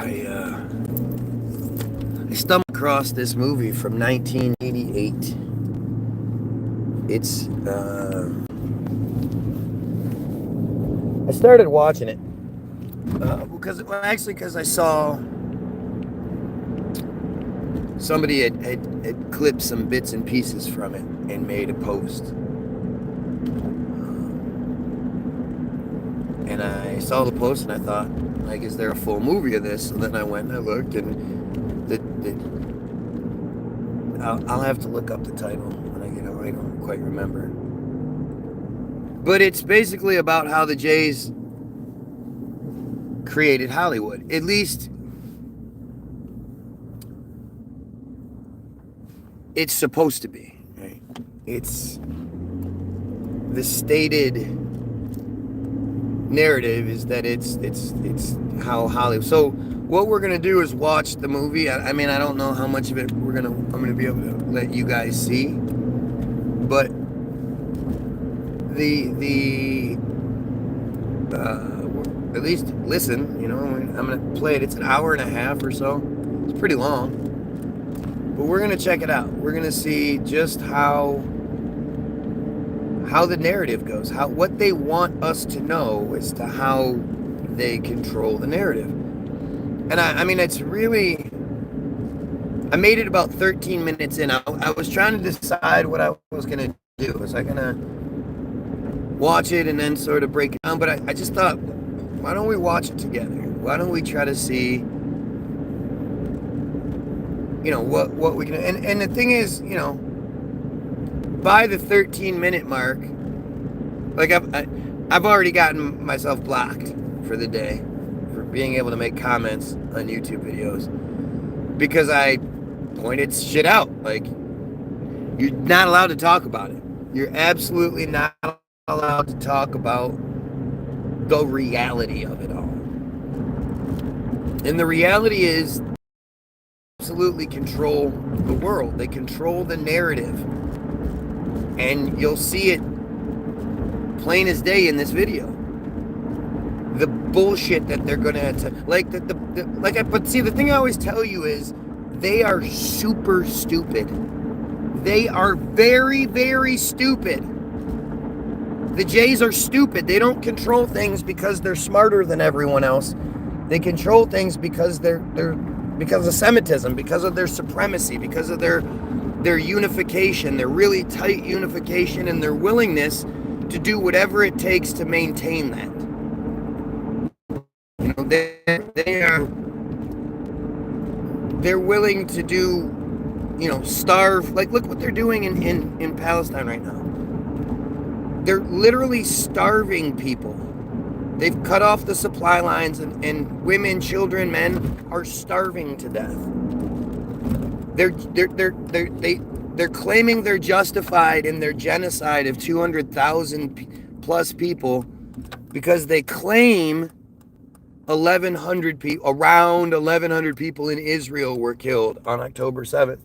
I stumbled across this movie from 1988. It's I started watching it because I saw somebody had clipped some bits and pieces from it and made a post. And I saw the post and I thought, like, is there a full movie of this? So then I went and I looked, and I'll have to look up the title when I get it. I don't quite remember. But it's basically about how the Jays created Hollywood. At least it's supposed to be, right? It's the stated narrative is that it's how Hollywood. So what we're gonna do is watch the movie. I mean, I don't know how much of it I'm gonna be able to let you guys see, but the at least listen. You know, I'm gonna play it. It's an hour and a half or so. It's pretty long, but we're gonna check it out. We're gonna see just how the narrative goes, what they want us to know as to how they control the narrative. And I mean, it's really, I made it about 13 minutes in. I was trying to decide what I was going to do. Was I going to watch it and then sort of break it down? But I just thought, why don't we watch it together? Why don't we try to see, you know, what we can, and the thing is, you know, by the 13-minute mark, like I've already gotten myself blocked for the day for being able to make comments on YouTube videos because I pointed shit out. Like, you're not allowed to talk about it. You're absolutely not allowed to talk about the reality of it all. And the reality is, absolutely control the world. They control the narrative. And you'll see it plain as day in this video. The bullshit that they're gonna but see, the thing I always tell you is they are super stupid. They are very, very stupid. The Jays are stupid. They don't control things because they're smarter than everyone else. They control things because because of Semitism, because of their supremacy, because of their unification, their really tight unification, and their willingness to do whatever it takes to maintain that. You know, they're willing to do, you know, starve. Like, look what they're doing in Palestine right now. They're literally starving people. They've cut off the supply lines, and women, children, men are starving to death. They're claiming they're justified in their genocide of 200,000 plus people because they claim 1,100 people, around 1,100 people in Israel were killed on October 7th,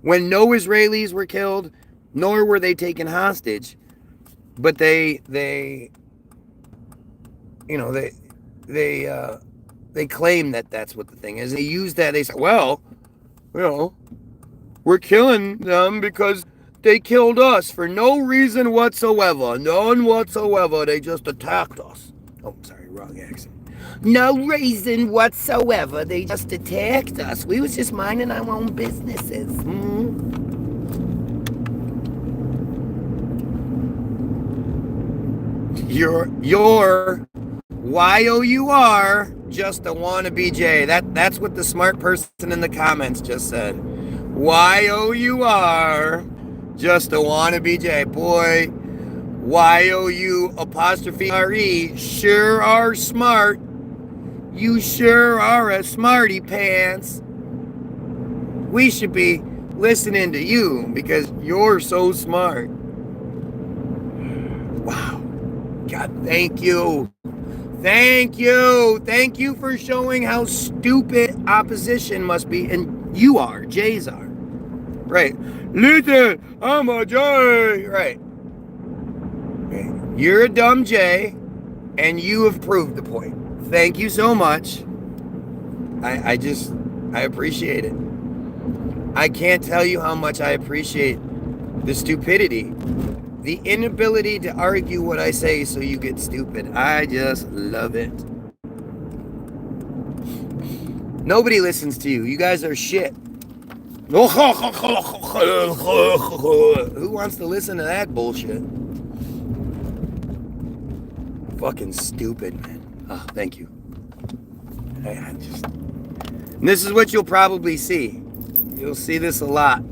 when no Israelis were killed, nor were they taken hostage. But they claim that that's what the thing is. They use that. They say, well, you know, we're killing them because they killed us for no reason whatsoever. None whatsoever. They just attacked us. Oh, sorry, wrong accent. No reason whatsoever. They just attacked us. We was just minding our own businesses. You're Y-O-U-R, just a wannabe J. That's what the smart person in the comments just said. Y-O-U-R, just a wannabe J. Boy, Y-O-U apostrophe R-E, sure are smart. You sure are a smarty pants. We should be listening to you because you're so smart. Wow. God, thank you. Thank you. Thank you for showing how stupid opposition must be. And you are. Jays are. Right. Listen, I'm a Jay. Right. You're a dumb Jay, and you have proved the point. Thank you so much. I appreciate it. I can't tell you how much I appreciate the stupidity. The inability to argue what I say so you get stupid. I just love it. Nobody listens to you. You guys are shit. Who wants to listen to that bullshit? Fucking stupid, man. Oh, thank you. And this is what you'll probably see. You'll see this a lot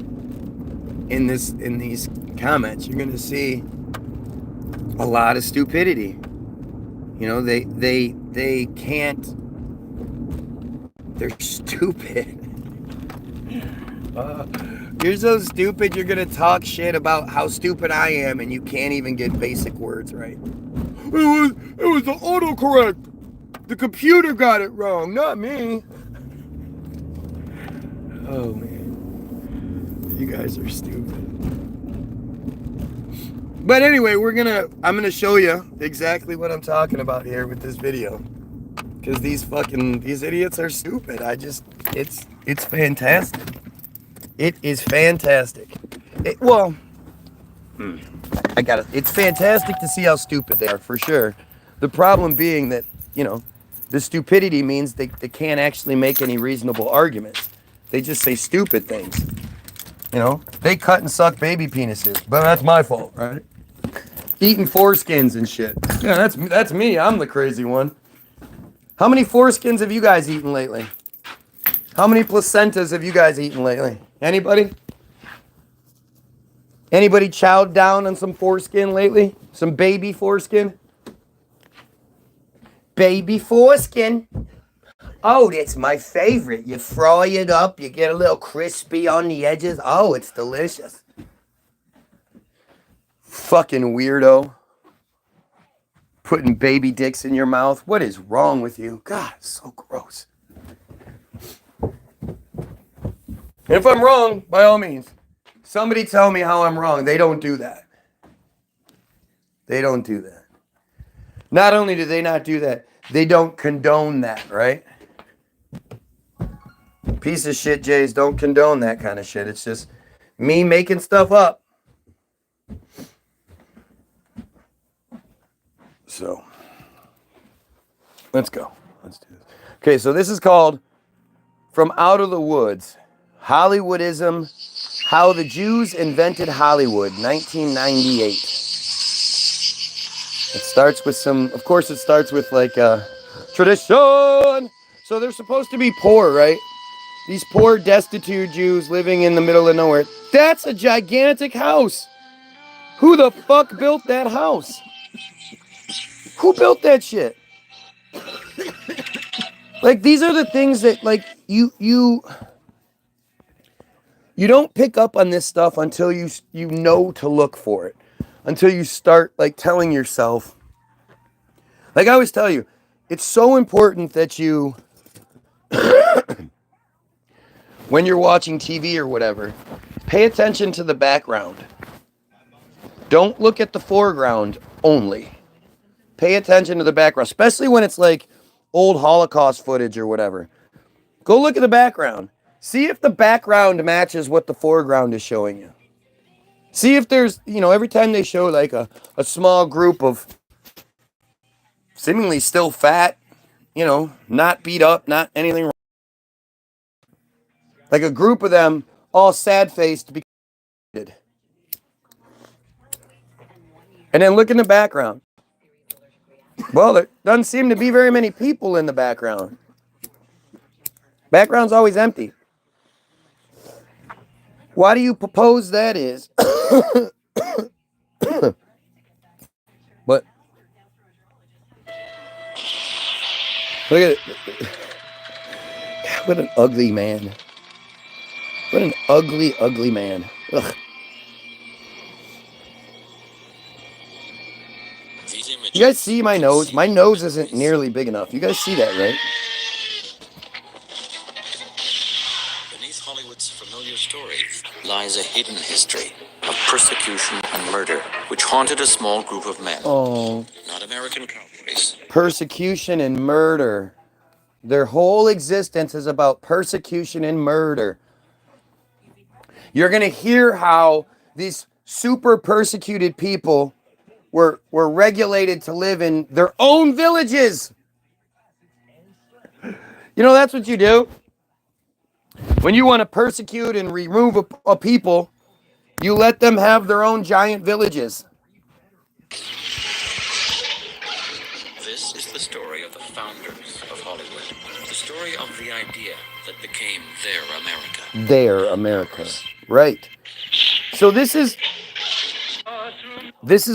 in these comments. You're gonna see a lot of stupidity. You know, they can't. They're stupid. You're so stupid. You're gonna talk shit about how stupid I am, and you can't even get basic words right. It was the autocorrect. The computer got it wrong, not me. Oh man, you guys are stupid. But anyway, I'm gonna show you exactly what I'm talking about here with this video, because these idiots are stupid. It's fantastic. It is fantastic. It's fantastic to see how stupid they are, for sure. The problem being that, the stupidity means they can't actually make any reasonable arguments. They just say stupid things. They cut and suck baby penises, but that's my fault, right? Eating foreskins and shit. Yeah, that's me. I'm the crazy one. How many foreskins have you guys eaten lately? How many placentas have you guys eaten lately? Anybody? Anybody chowed down on some foreskin lately? Some baby foreskin? Baby foreskin. Oh, that's my favorite. You fry it up, you get a little crispy on the edges. Oh, it's delicious. Fucking weirdo. Putting baby dicks in your mouth. What is wrong with you? God, it's so gross. And if I'm wrong, by all means, somebody tell me how I'm wrong. They don't do that. They don't do that. Not only do they not do that, they don't condone that, right? Piece of shit Jays don't condone that kind of shit. It's just me making stuff up. So, let's go. Let's do this. Okay, so this is called From Out of the Woods. Hollywoodism, How the Jews Invented Hollywood, 1998. It starts with like tradition. So they're supposed to be poor, right? These poor, destitute Jews living in the middle of nowhere. That's a gigantic house. Who the fuck built that house? Who built that shit? Like, these are the things that, like, you don't pick up on this stuff until you know to look for it. Until you start, like, telling yourself. Like I always tell you, it's so important that you, when you're watching TV or whatever, pay attention to the background. Don't look at the foreground only. Pay attention to the background, especially when it's like old Holocaust footage or whatever. Go look at the background. See if the background matches what the foreground is showing you. See if there's, every time they show like a small group of seemingly still fat, not beat up, not anything wrong. Like a group of them all sad-faced because and then look in the background. Well, there doesn't seem to be very many people in the background. Background's always empty. Why do you propose that is? But look at it. What an ugly man. What an ugly, ugly man. Ugh. You guys see my nose? My nose isn't nearly big enough. You guys see that, right? Beneath Hollywood's familiar story lies a hidden history of persecution and murder, which haunted a small group of men. Oh. Not American cowboys. Persecution and murder. Their whole existence is about persecution and murder. You're going to hear how these super persecuted people were regulated to live in their own villages. You know, that's what you do. When you want to persecute and remove a people, you let them have their own giant villages. This is the story of the founders of Hollywood. The story of the idea that became their America. Their America. Right. So this is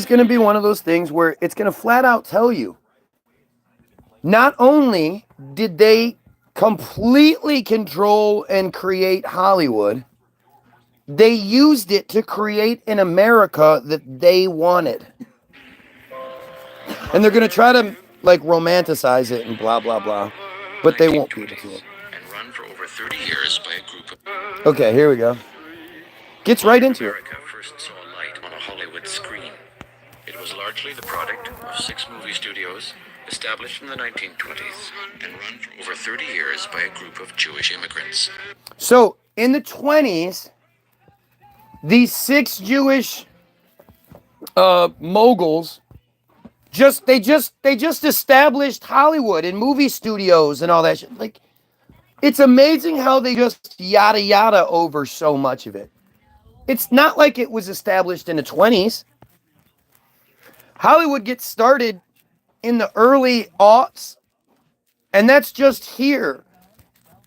going to be one of those things where it's going to flat out tell you, not only did they completely control and create Hollywood, they used it to create an America that they wanted. And they're going to try to like romanticize it and blah, blah, blah. But they won't be able to. And run for over 30 years by a group of... Okay, here we go. Gets right into it. America first saw light on a Hollywood screen. It was largely the product of 6 movie studios established in the 1920s and run for over 30 years by a group of Jewish immigrants. So in the 20s, these 6 Jewish moguls just established Hollywood and movie studios and all that shit. Like, it's amazing how they just yada yada over so much of it. It's not like it was established in the 20s. Hollywood gets started in the early aughts, and that's just here.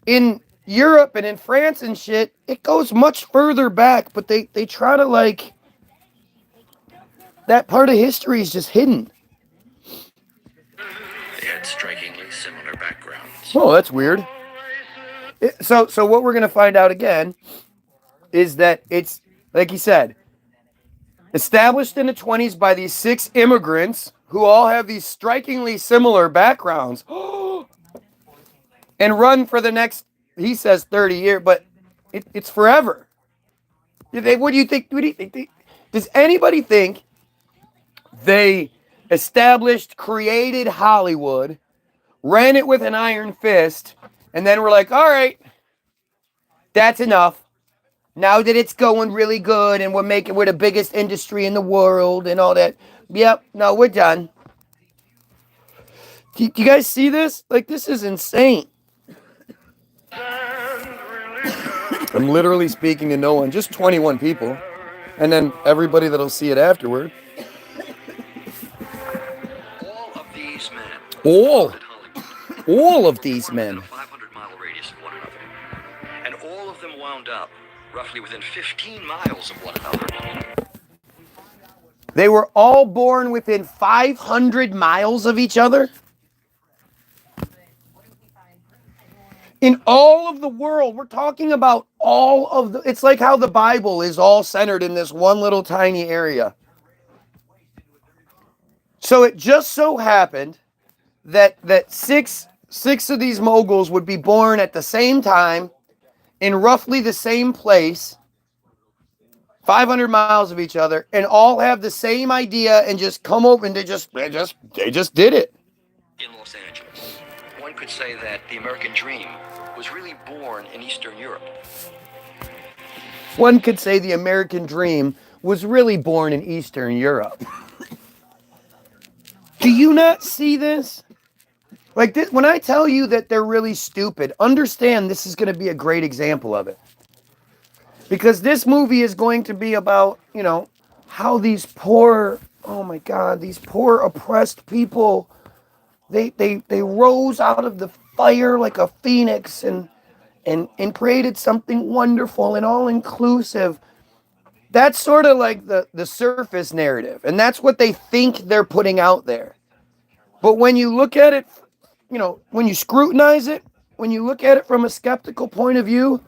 In Europe and in France and shit, it goes much further back, but they try to like, that part of history is just hidden. They had strikingly similar backgrounds. Oh, that's weird. So what we're going to find out again is that it's, like he said, established in the 20s by these 6 immigrants who all have these strikingly similar backgrounds and run for the next, he says 30 years, but it's forever. What do you think? Does anybody think they established, created Hollywood, ran it with an iron fist, and then we're like, all right, that's enough. Now that it's going really good and we're the biggest industry in the world and all that. Yep, no, we're done. Do you guys see this? Like, this is insane. I'm literally speaking to no one, just 21 people. And then everybody that'll see it afterward. All of these men. All of these men. 500-mile radius of one another. And all of them wound up roughly within 15 miles of one another. They were all born within 500 miles of each other? In all of the world, we're talking about all of the... It's like how the Bible is all centered in this one little tiny area. So it just so happened that six of these moguls would be born at the same time in roughly the same place, 500 miles of each other, and all have the same idea and just come over and they just did it. In Los Angeles, one could say that the American dream was really born in Eastern Europe. One could say the American dream was really born in Eastern Europe. Do you not see this? Like this, when I tell you that they're really stupid, understand this is going to be a great example of it. Because this movie is going to be about, you know, how these poor, oh my God, these poor oppressed people, they rose out of the fire like a phoenix and created something wonderful and all inclusive. That's sort of like the surface narrative. And that's what they think they're putting out there. But when you look at it, you know, when you scrutinize it, when you look at it from a skeptical point of view,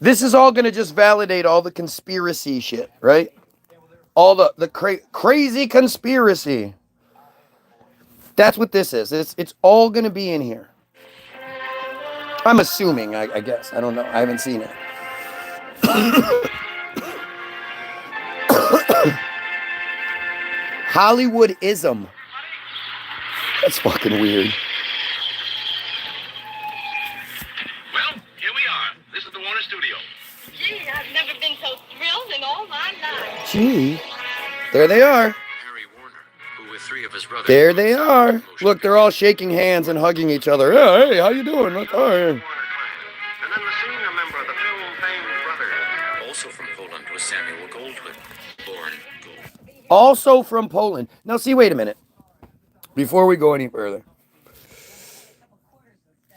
this is all going to just validate all the conspiracy shit, right? All the crazy conspiracy. That's what this is. It's all going to be in here. I'm assuming, I guess. I don't know. I haven't seen it. Hollywoodism. That's fucking weird. Gee. There they are. Harry Warner, who with three of his brothers There they brought sound to are. the motion Look, they're all shaking hands and hugging each other. Yeah, hey, how you doing? Look, oh, yeah. And then the senior member of the film fame brothers. Also from Poland was Samuel Goldwyn, born Gold. Also from Poland. Now, see, wait a minute. Before we go any further,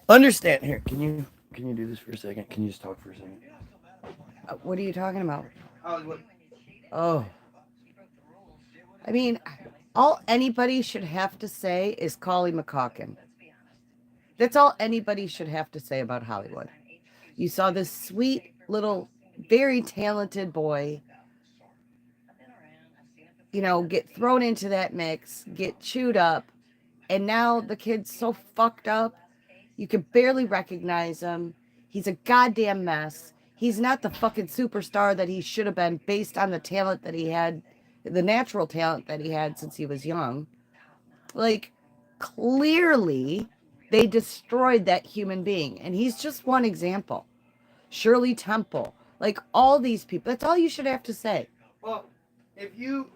understand here. Can you do this for a second? Can you just talk for a second? What are you talking about? Oh. I mean, all anybody should have to say is Macaulay Culkin. That's all anybody should have to say about Hollywood. You saw this sweet little, very talented boy, get thrown into that mix, get chewed up, and now the kid's so fucked up, you can barely recognize him. He's a goddamn mess. He's not the fucking superstar that he should have been based on the talent that he had, the natural talent that he had since he was young. Like, clearly, they destroyed that human being. And he's just one example. Shirley Temple. Like, all these people. That's all you should have to say. Well, if you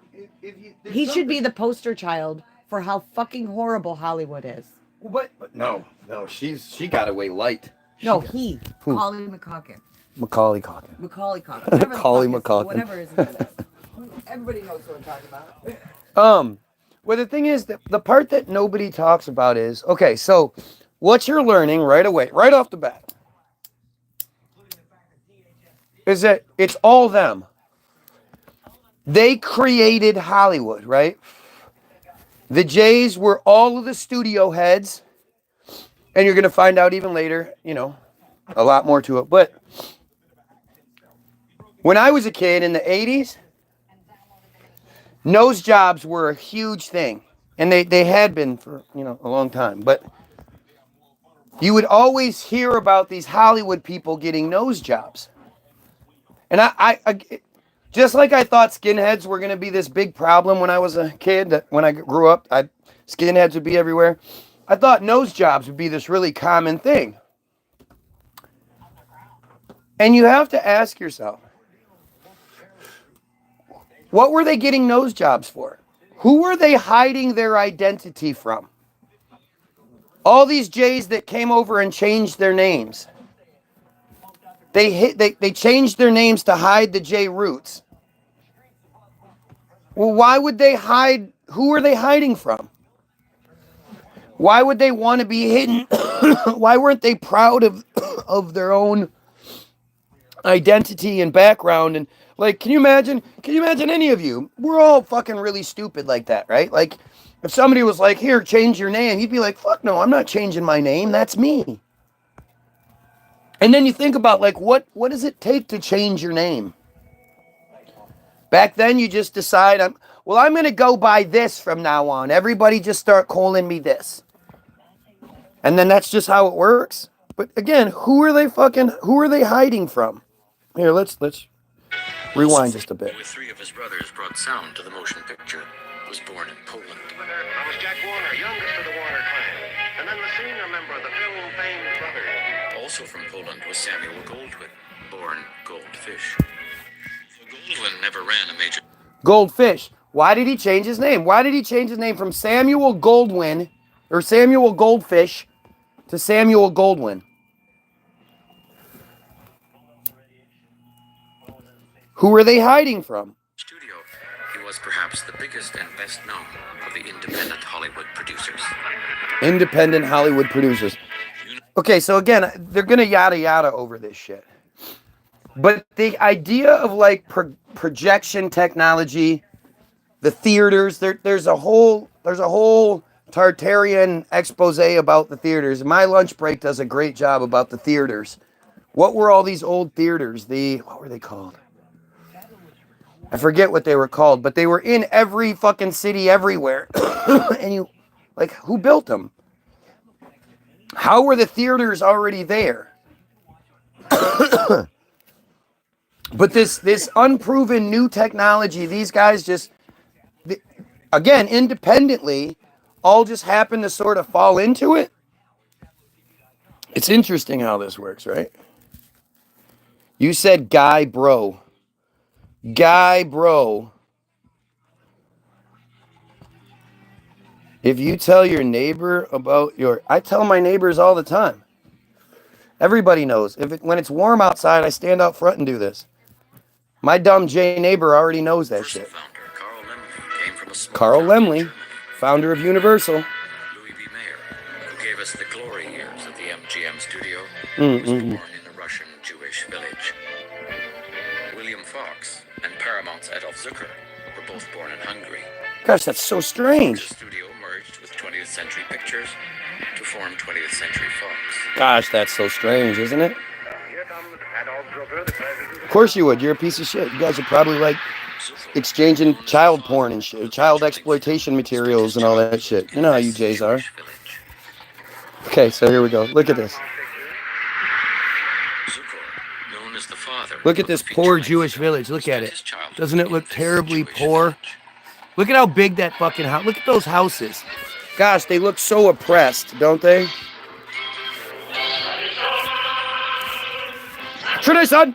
he should be the poster child for how fucking horrible Hollywood is. But no, she got away light. No, he. Macaulay Culkin. Macaulay Culkin. Macaulay Culkin. Macaulay Culkin. Whatever his name is. Everybody knows what I'm talking about. Well, the thing is that the part that nobody talks about is, okay, so what you're learning right away, right off the bat, is that it's all them. They created Hollywood, right? The Jays were all of the studio heads, and you're going to find out even later, a lot more to it. But when I was a kid in the 80s, nose jobs were a huge thing. And they had been for, a long time. But you would always hear about these Hollywood people getting nose jobs. And I just like I thought skinheads were going to be this big problem when I was a kid, that when I grew up, skinheads would be everywhere. I thought nose jobs would be this really common thing. And you have to ask yourself, what were they getting nose jobs for? Who were they hiding their identity from? All these Jays that came over and changed their names. They changed their names to hide the J roots. Well, why would they hide? Who are they hiding from? Why would they want to be hidden? Why weren't they proud of their own identity and background? And like, can you imagine any of you? We're all fucking really stupid like that, right? Like, if somebody was like, here, change your name, you'd be like, fuck no, I'm not changing my name. That's me. And then you think about, like, what does it take to change your name? Back then, you just decide, I'm going to go by this from now on. Everybody just start calling me this. And then that's just how it works. But again, who are they hiding from? Here, let's rewind just a bit. With three of his brothers brought sound to the motion picture, was born in Poland. That was Jack Warner, youngest of the Warner clan. And then the senior member of the film fame brothers. Also from Poland was Samuel Goldwyn, born Goldfish. So Goldwyn never ran a major... Goldfish. Why did he change his name? Why did he change his name from Samuel Goldwyn, or Samuel Goldfish, to Samuel Goldwyn? Who are they hiding from? Studio. He was perhaps the biggest and best known of the independent Hollywood producers. Independent Hollywood producers. Okay, so again, they're going to yada yada over this shit. But the idea of like projection technology, the theaters, there's a whole Tartarian expose about the theaters. My lunch break does a great job about the theaters. What were all these old theaters? What were they called? I forget what they were called, but they were in every fucking city everywhere. And who built them? How were the theaters already there? But this unproven new technology, these guys just, again, independently, all just happen to sort of fall into it. It's interesting how this works, right? You said guy bro. Guy, bro. If you tell your neighbor about your... I tell my neighbors all the time. Everybody knows. When it's warm outside, I stand out front and do this. My dumb J neighbor already knows that shit. Founder Carl Lemley came from a small Carl town in Lemley, Germany. founder of Universal. Louis B. Mayer, who gave us the glory years of the MGM studio, Mm, was mm, born mm. in a Russian Jewish village. William Fox and Paramount's Adolf Zucker were both born in Hungary. Gosh, that's so The strange. studio merged with 20th Century Pictures to form 20th Century Fox. Gosh, that's so strange, isn't it? Here comes Adolf Zucker, the president. Of course you would. You're a piece of shit. You guys are probably like exchanging child porn and shit, child exploitation materials and all that shit. You know how you Jays are. Okay, so here we go. Look at this. Zucker, known as the father Look at of this the poor feature-length Jewish film, village. Look spent at his it. childhood Doesn't it in look this terribly Jewish poor? village. Look at how big that fucking house. Look at those houses. Gosh, they look so oppressed, don't they? Tradition.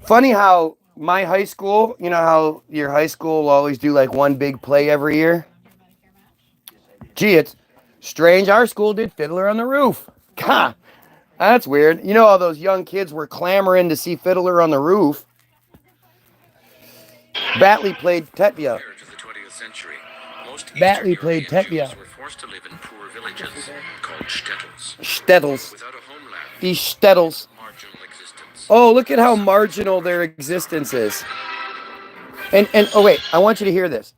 Funny how my high school, you know how your high school will always do like one big play every year? Gee, it's strange. Our school did Fiddler on the Roof. God, that's weird. You know how those young kids were clamoring to see Fiddler on the Roof? Batley played Tetvia. Prior to the 20th century, most Batley Eastern played European Tetvia. Jews were forced to live in poor villages called shtetls. Shtettles. Without a homeland, These Shtettles. marginal existence. Oh, look at how marginal their existence is. And oh wait, I want you to hear this.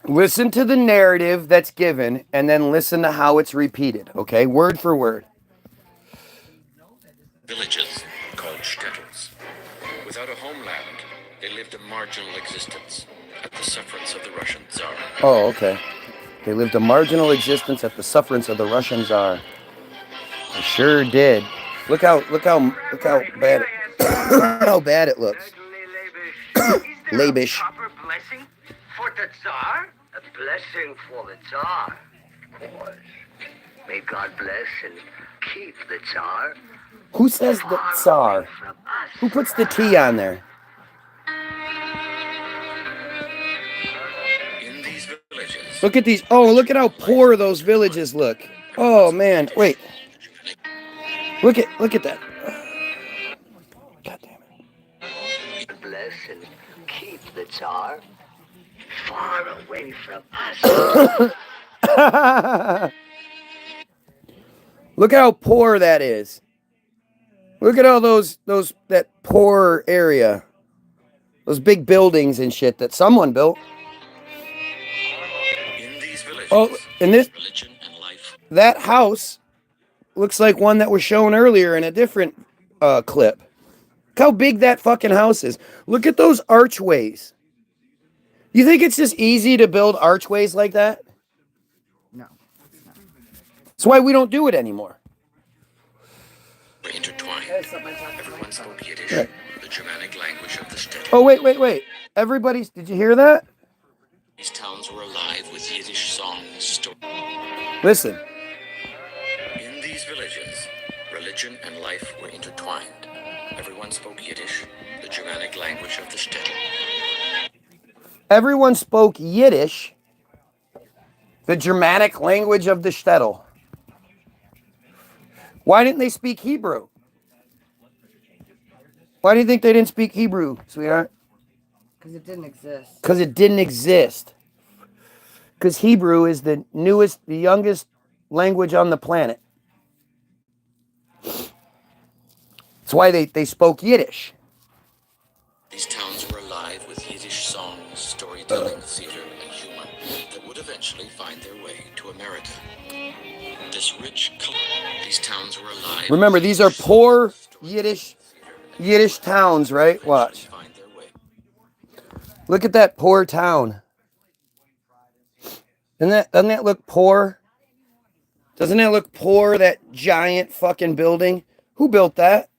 Listen to the narrative that's given and then listen to how it's repeated, okay? Word for word. Villages called shtetls. Without a homeland, they lived a marginal existence at the sufferance of the Russian Tsar. Oh, okay. They lived a marginal existence at the sufferance of the Russian Tsar. They sure did. Look how bad it, how bad it looks. Labish. Proper blessing for the Tsar? A blessing for the Tsar, of course. May God bless and keep the Tsar. Who says the Tsar? From us. Who puts the T on there? In these villages, Look at these. Oh, look at how poor those villages look. Oh man, wait. Look at that. God damn Bless and keep the Tsar far away from us. it. Look at how poor that is. Look at all that poor area. Those big buildings and shit that someone built. in these villages, Oh, and this religion and life that house looks like one that was shown earlier in a different clip. Look how big that fucking house is. Look at those archways. You think it's just easy to build archways like that? No. That's why we don't do it anymore. were intertwined. Everyone spoke Yiddish, Right. the Germanic language of the shtetl. Oh, wait. Everybody's, did you hear that? These towns were alive with Yiddish songs, stories. Listen. In these villages, religion and life were intertwined. Everyone spoke Yiddish, the Germanic language of the shtetl. Everyone spoke Yiddish, the Germanic language of the shtetl. Why didn't they speak Hebrew? Why do you think they didn't speak Hebrew, sweetheart? Because it didn't exist. Because it didn't exist. Because Hebrew is the youngest language on the planet. That's why they spoke Yiddish. These towns were alive with Yiddish songs, storytelling, theater, and humor that would eventually find their way to America. This rich culture. These towns were alive. Remember, with these are Yiddish poor songs, stories, Yiddish theater, and Yiddish towns, right? eventually Watch. find their way. Look at that poor town. Doesn't that look poor? Doesn't that look poor, that giant fucking building? Who built that?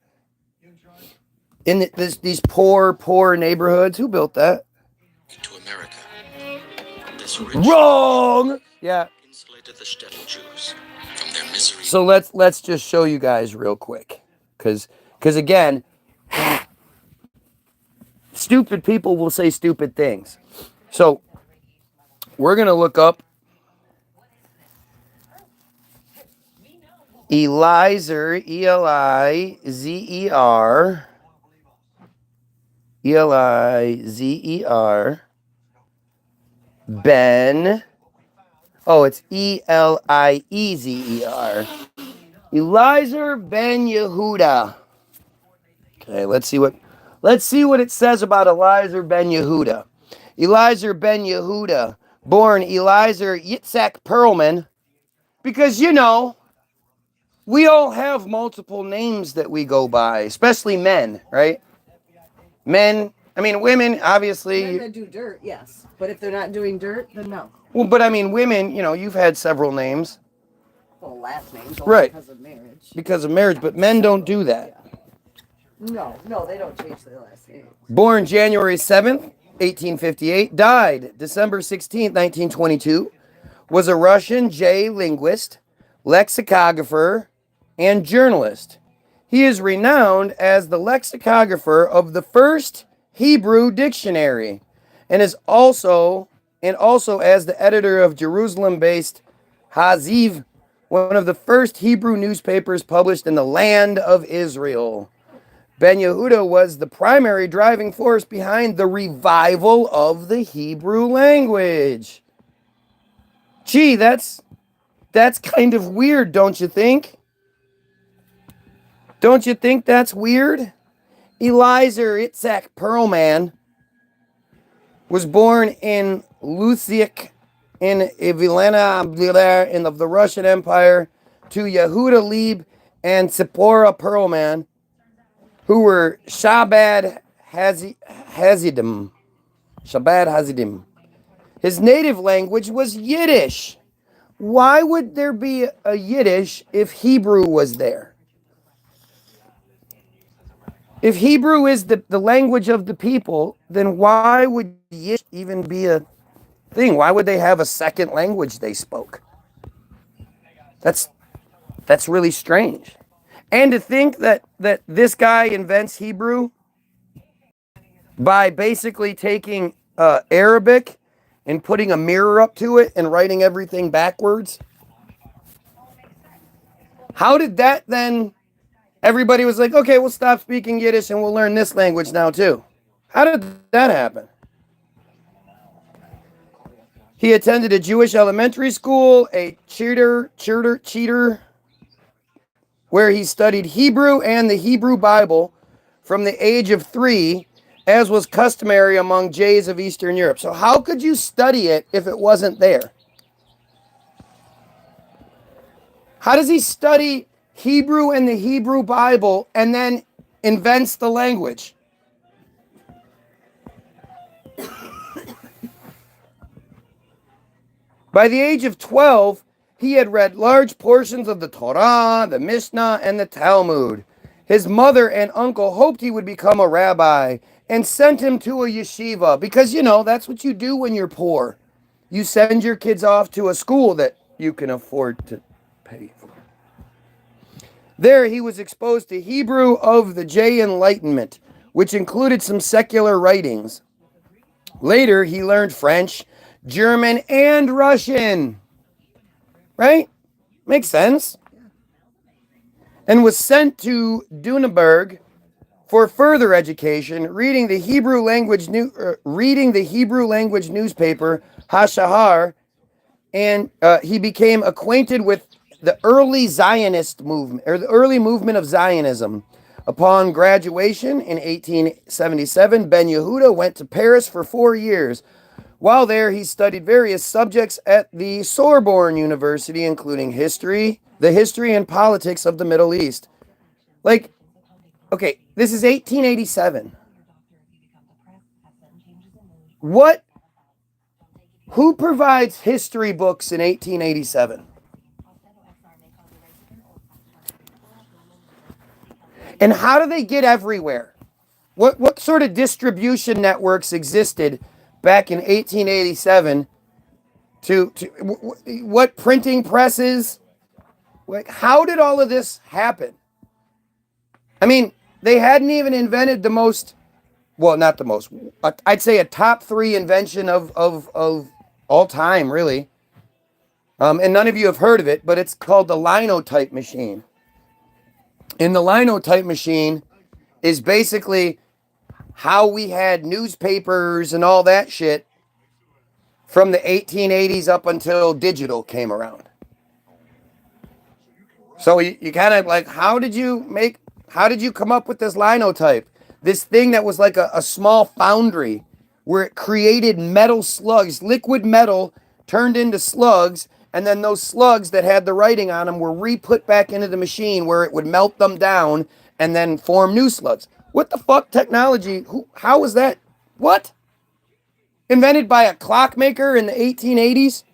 In these poor neighborhoods, who built that? To America. This rich Wrong! Yeah. insulated the shtetl Jews from their misery. So let's just show you guys real quick. Cause again, stupid people will say stupid things. So we're going to look up Elizer, Elizer, Elizer, Ben. Oh, it's Eliezer. Elizer Ben Yehuda. Okay, let's see what it says about Elizer Ben Yehuda. Elizer Ben Yehuda, born Elizer Yitzhak Perlman, because we all have multiple names that we go by, especially men, right? Men, I mean, women, obviously. Men that do dirt, yes. But if they're not doing dirt, then no. Well, but I mean, women, you've had several names. Well, last names, right? Because of marriage. Because of marriage, but men don't do that. Yeah. No, they don't change their last name. Born January 7th, 1858, died December 16th, 1922, was a Russian J linguist, lexicographer, and journalist. He is renowned as the lexicographer of the first Hebrew dictionary and also as the editor of Jerusalem-based Haziv, one of the first Hebrew newspapers published in the land of Israel. Ben Yehuda was the primary driving force behind the revival of the Hebrew language. Gee, that's kind of weird, don't you think? Don't you think that's weird? Elizer Itzhak Perlman was born in Lusick in Vilna in the Russian Empire to Yehuda Lieb and Tzipora Perlman, who were Shabbat Hasidim. His native language was Yiddish. Why would there be a Yiddish if Hebrew was there? If Hebrew is the language of the people, then why would Yiddish even be a thing? Why would they have a second language they spoke? That's really strange. And to think that this guy invents Hebrew by basically taking Arabic and putting a mirror up to it and writing everything backwards. How did that then... Everybody was like, okay, we'll stop speaking Yiddish and we'll learn this language now too. How did that happen? He attended a Jewish elementary school, a cheater, where he studied Hebrew and the Hebrew Bible from the age of 3, as was customary among Jays of Eastern Europe. So how could you study it if it wasn't there? How does he study Hebrew and the Hebrew Bible and then invents the language? By the age of 12, he had read large portions of the Torah, the Mishnah, and the Talmud. His mother and uncle hoped he would become a rabbi and sent him to a yeshiva because, that's what you do when you're poor. You send your kids off to a school that you can afford to pay for. There he was exposed to Hebrew of the J Enlightenment, which included some secular writings. Later, he learned French, German, and Russian. Right? Makes sense. And was sent to Dunaburg for further education, reading the Hebrew language newspaper Hashahar, and he became acquainted with the early Zionist movement, or the early movement of Zionism. Upon graduation in 1877, Ben Yehuda went to Paris for 4 years. While there, he studied various subjects at the Sorbonne University, including the history and politics of the Middle East. Okay, this is 1887. Who provides history books in 1887? And how do they get everywhere? What sort of distribution networks existed back in 1887 what printing presses? How did all of this happen? I mean, they hadn't even invented the most well, not the most, I'd say a top 3 invention of all time, really. And none of you have heard of it, but it's called the linotype machine. And the linotype machine is basically how we had newspapers and all that shit from the 1880s up until digital came around. So you kind of like, how did you come up with this linotype? This thing that was like a small foundry where it created metal slugs, liquid metal turned into slugs, and then those slugs that had the writing on them were re-put back into the machine where it would melt them down and then form new slugs. What the fuck technology? How was that? What? Invented by a clockmaker in the 1880s?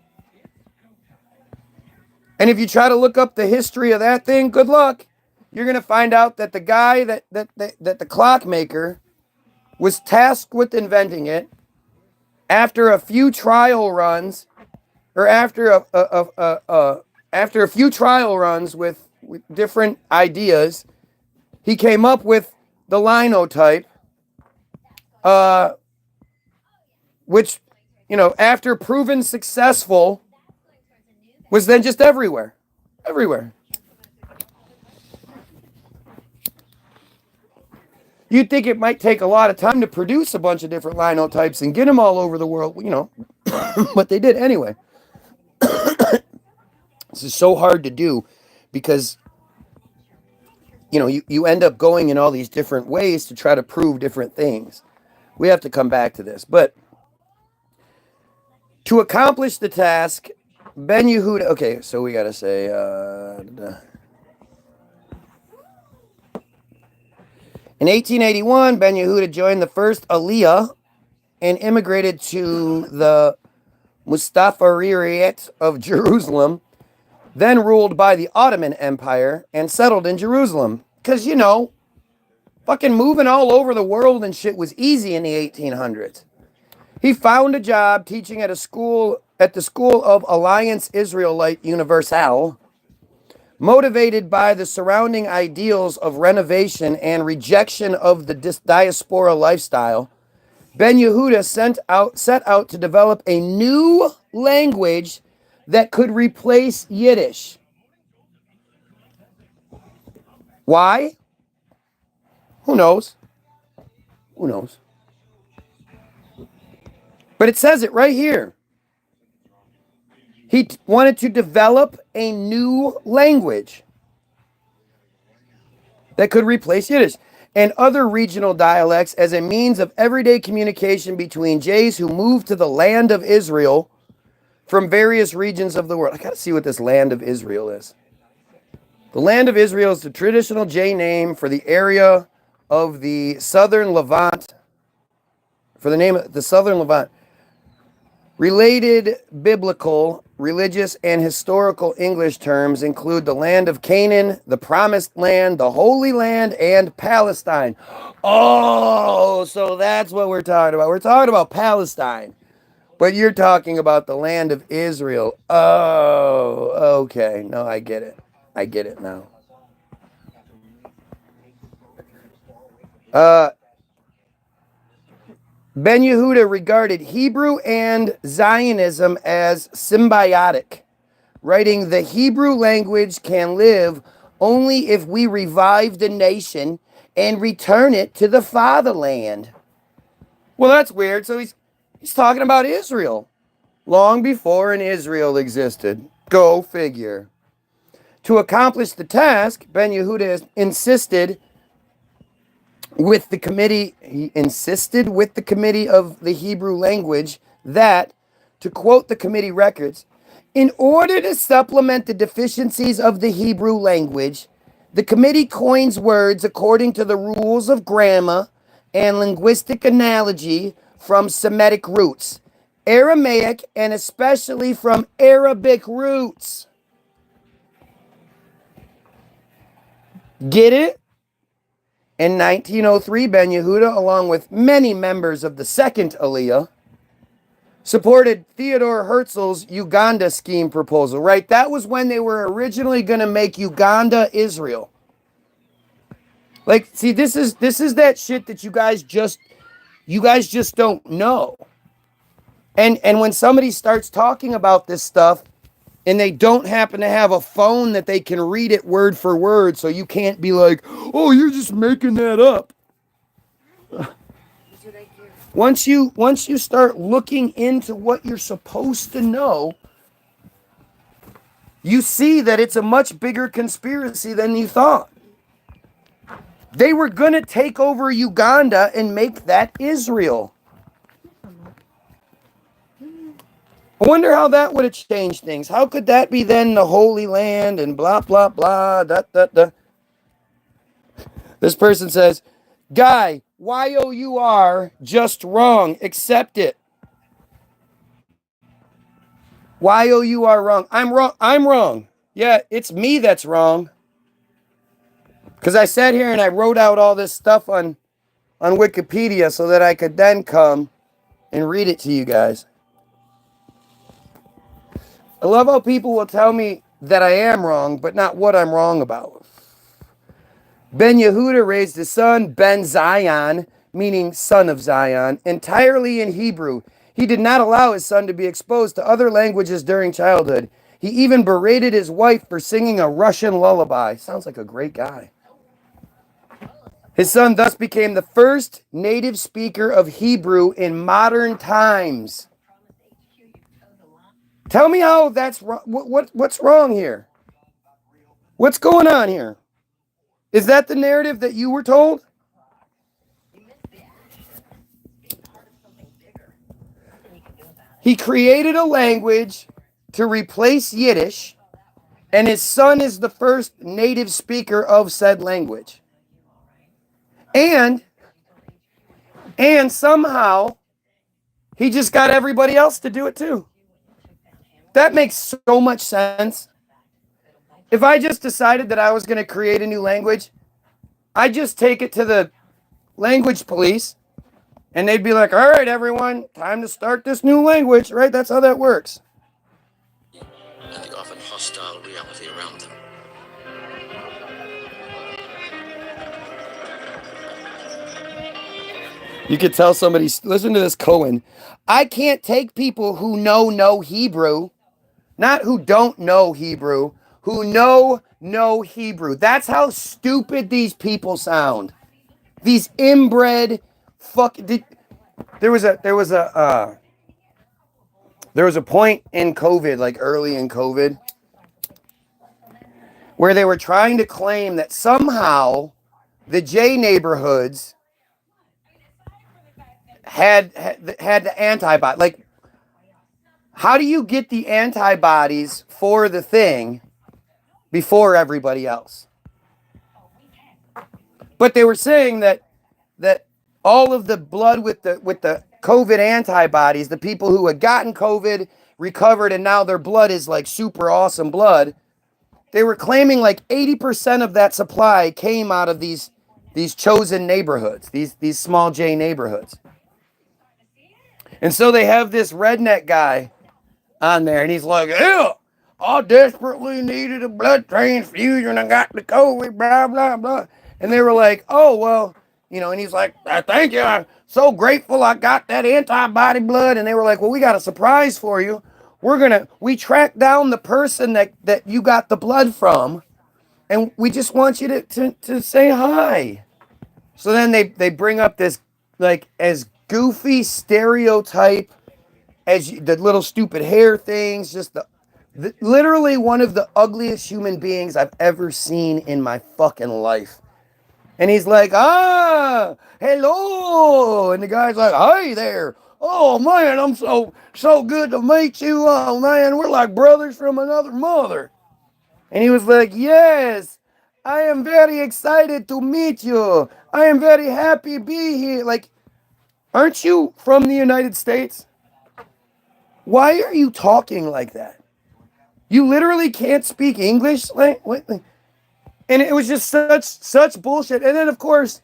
And if you try to look up the history of that thing, good luck. You're going to find out that the guy that the clockmaker was tasked with inventing it after a few trial runs, or after a few trial runs with different ideas, he came up with the linotype, which, after proven successful, was then just everywhere. Everywhere. You'd think it might take a lot of time to produce a bunch of different linotypes and get them all over the world, but they did anyway. This is so hard to do because, you end up going in all these different ways to try to prove different things. We have to come back to this. But to accomplish the task, Ben Yehuda, okay, so we got to say, in 1881, Ben Yehuda joined the first Aliyah and immigrated to the Mustafariyat of Jerusalem, then ruled by the Ottoman Empire, and settled in Jerusalem. Because, fucking moving all over the world and shit was easy in the 1800s. He found a job teaching at the School of Alliance Israelite Universal, motivated by the surrounding ideals of renovation and rejection of the diaspora lifestyle. Ben Yehuda set out to develop a new language that could replace Yiddish. Why? Who knows? Who knows? But it says it right here. He wanted to develop a new language that could replace Yiddish and other regional dialects as a means of everyday communication between Jays who moved to the land of Israel from various regions of the world. I got to see what this land of Israel is. The land of Israel is the traditional Jay name for the area of the southern Levant, for the name of the southern Levant. Related biblical, religious, and historical English terms include the land of Canaan, the promised land, the Holy Land, and Palestine. Oh, so that's what we're talking about. We're talking about Palestine. But you're talking about the land of Israel. Oh, okay. No, I get it. I get it now. Ben Yehuda regarded Hebrew and Zionism as symbiotic, writing, "The Hebrew language can live only if we revive the nation and return it to the fatherland." Well, that's weird. So he's talking about Israel, long before an Israel existed. Go figure. To accomplish the task, Ben Yehuda insisted with the committee of the Hebrew language that, to quote the committee records, in order to supplement the deficiencies of the Hebrew language, the committee coins words according to the rules of grammar and linguistic analogy from Semitic roots, Aramaic, and especially from Arabic roots. Get it? In 1903, Ben Yehuda, along with many members of the second Aliyah, supported Theodore Herzl's Uganda scheme proposal, right? That was when they were originally going to make Uganda Israel. Like, see, this is that shit that you guys just You guys just don't know. And when somebody starts talking about this stuff and they don't happen to have a phone that they can read it word for word, so you can't be like, oh, you're just making that up. Once you start looking into what you're supposed to know, you see that it's a much bigger conspiracy than you thought. They were going to take over Uganda and make that Israel. I wonder how that would have changed things. How could that be then the Holy Land and blah, blah, blah, da, da, da. This person says, Guy, YOUR, just wrong. Accept it. YOUR wrong. I'm wrong. I'm wrong. Yeah, it's me that's wrong. Because I sat here and I wrote out all this stuff on Wikipedia so that I could then come and read it to you guys. I love how people will tell me that I am wrong, but not what I'm wrong about. Ben Yehuda raised his son, Ben Zion, meaning son of Zion, entirely in Hebrew. He did not allow his son to be exposed to other languages during childhood. He even berated his wife for singing a Russian lullaby. Sounds like a great guy. His son thus became the first native speaker of Hebrew in modern times. Tell me how that's wrong. What's wrong here? What's going on here? Is that the narrative that you were told? He created a language to replace Yiddish, and his son is the first native speaker of said language. And somehow he just got everybody else to do it too. That makes so much sense. If I just decided that I was going to create a new language, I'd just take it to the language police and they'd be like, all right, everyone, time to start this new language, right? That's how that works. And the often hostile reality around them. You could tell somebody, listen to this Cohen. I can't take people who know no Hebrew, not who don't know Hebrew, who know no Hebrew. That's how stupid these people sound. These inbred there was a point in COVID, like early in COVID, where they were trying to claim that somehow the J neighborhoods had the antibody. Like, how do you get the antibodies for the thing before everybody else? But they were saying that all of the blood with the COVID antibodies, the people who had gotten COVID, recovered, and now their blood is like super awesome blood. They were claiming like 80% of that supply came out of these chosen neighborhoods, these small J neighborhoods. And so they have this redneck guy on there, and he's like, yeah, I desperately needed a blood transfusion. I got the COVID, blah, blah, blah. And they were like, oh, well, and he's like, thank you. I'm so grateful I got that antibody blood. And they were like, well, we got a surprise for you. We tracked down the person that you got the blood from, and we just want you to say hi. So then they bring up this, like, as goofy stereotype as the little stupid hair things, just literally one of the ugliest human beings I've ever seen in my fucking life. And he's like, hello. And the guy's like, hey there. Oh, man, I'm so good to meet you. Oh, man, we're like brothers from another mother. And he was like, yes, I am very excited to meet you. I am very happy to be here. Like, aren't you from the United States? Why are you talking like that? You literally can't speak English? Like, what? And it was just such bullshit. And then, of course,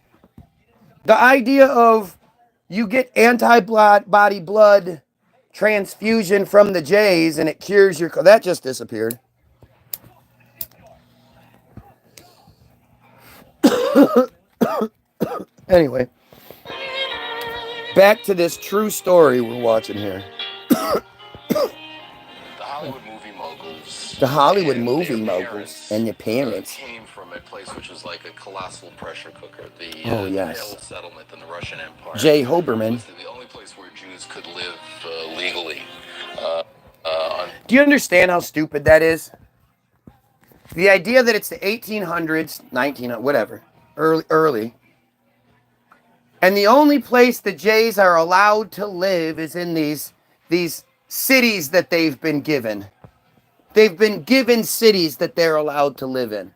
the idea of you get antibody blood transfusion from the Jays and it cures your... That just disappeared. Anyway. back to this true story we're watching here. The Hollywood movie moguls. The Hollywood and movie their moguls parents, and your parents. came from a place which was like a colossal pressure cooker. The Oh, the yes. Pale Settlement in the Russian Empire. Jay Hoberman. Was the only place where Jews could live legally. Do you understand how stupid that is? The idea that it's the 1800s, 1900, whatever, early. And the only place the Jays are allowed to live is in these cities that they've been given. They've been given cities that they're allowed to live in.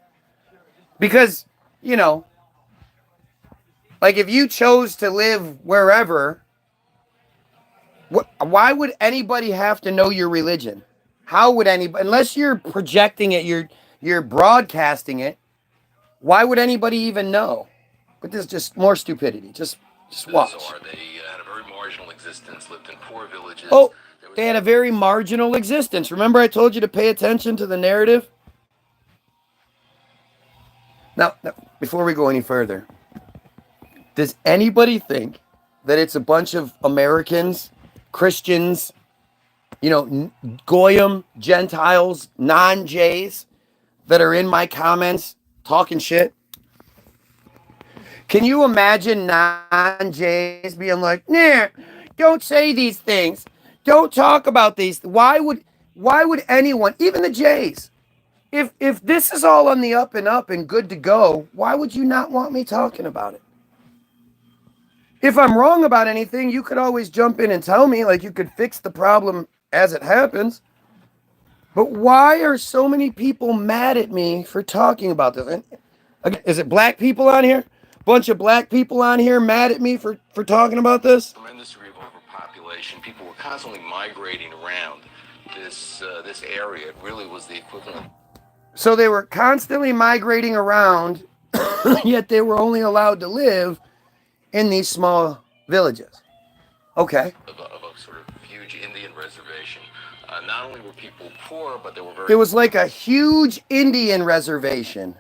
Because, you know, like if you chose to live wherever, why would anybody have to know your religion? How would anybody, unless you're projecting it, you're broadcasting it, why would anybody even know? But there's just more stupidity. Just watch. They had a very marginal existence, lived in poor villages. Oh, they had a very marginal existence. Remember I told you to pay attention to the narrative? Now, before we go any further, does anybody think that it's a bunch of Americans, Christians, you know, Goyim, Gentiles, non-Jays that are in my comments talking shit? Can you imagine non-Jays being like, nah, don't say these things. Don't talk about these. Why would anyone, even the Jays, if this is all on the up and good to go, why would you not want me talking about it? If I'm wrong about anything, you could always jump in and tell me, like you could fix the problem as it happens. But why are so many people mad at me for talking about this? And again, is it black people on here? Bunch of black people on here mad at me for talking about this? Tremendous degree of overpopulation. People were constantly migrating around this area. It really was the equivalent. So they were constantly migrating around, yet they were only allowed to live in these small villages. Okay. Of a sort of huge Indian reservation. Not only were people poor, but they were very... It was like a huge Indian reservation.